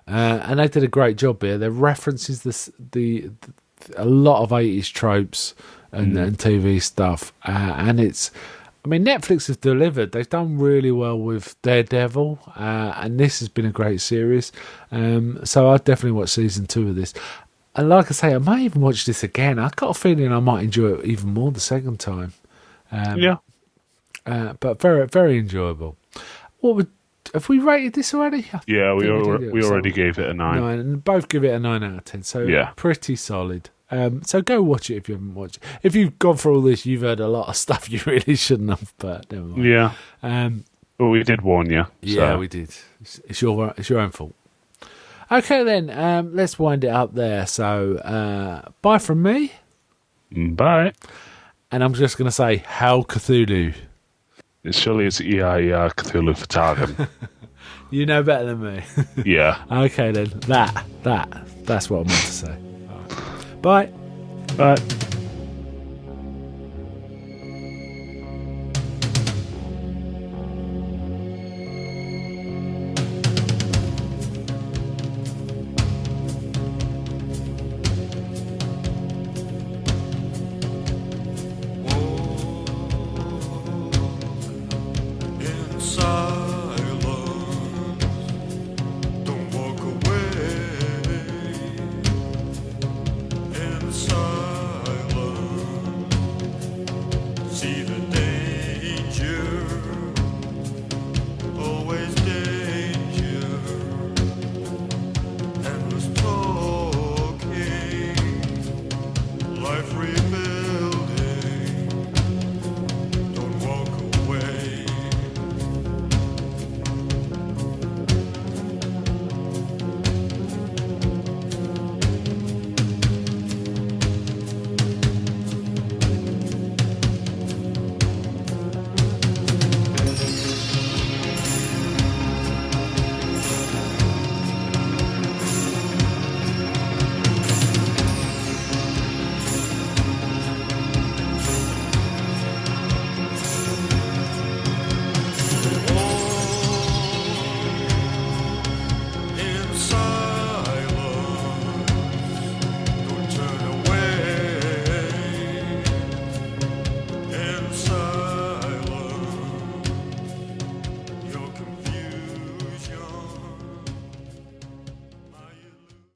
A: And they did a great job here. There references a lot of 80s tropes and TV stuff. And it's... Netflix have delivered. They've done really well with Daredevil, and this has been a great series. So I'd definitely watch season 2 of this. And like I say, I might even watch this again. I've got a feeling I might enjoy it even more the second time. But very, very enjoyable. Have we rated this already?
B: Yeah, we already gave it a 9.
A: And both give it a 9 out of 10. So pretty solid. So go watch it if you haven't watched it. If you've gone through all this, you've heard a lot of stuff you really shouldn't have, but never mind.
B: Yeah. Well, we did warn you.
A: Yeah, we did. It's your own fault. Okay, then, let's wind it up there. So, bye from me.
B: Bye.
A: And I'm just going to say, Hail Cthulhu.
B: Surely it's EIER Cthulhu Fatagan.
A: You know better than me.
B: Yeah.
A: Okay, then. That's what I meant to say. Bye.
B: Bye.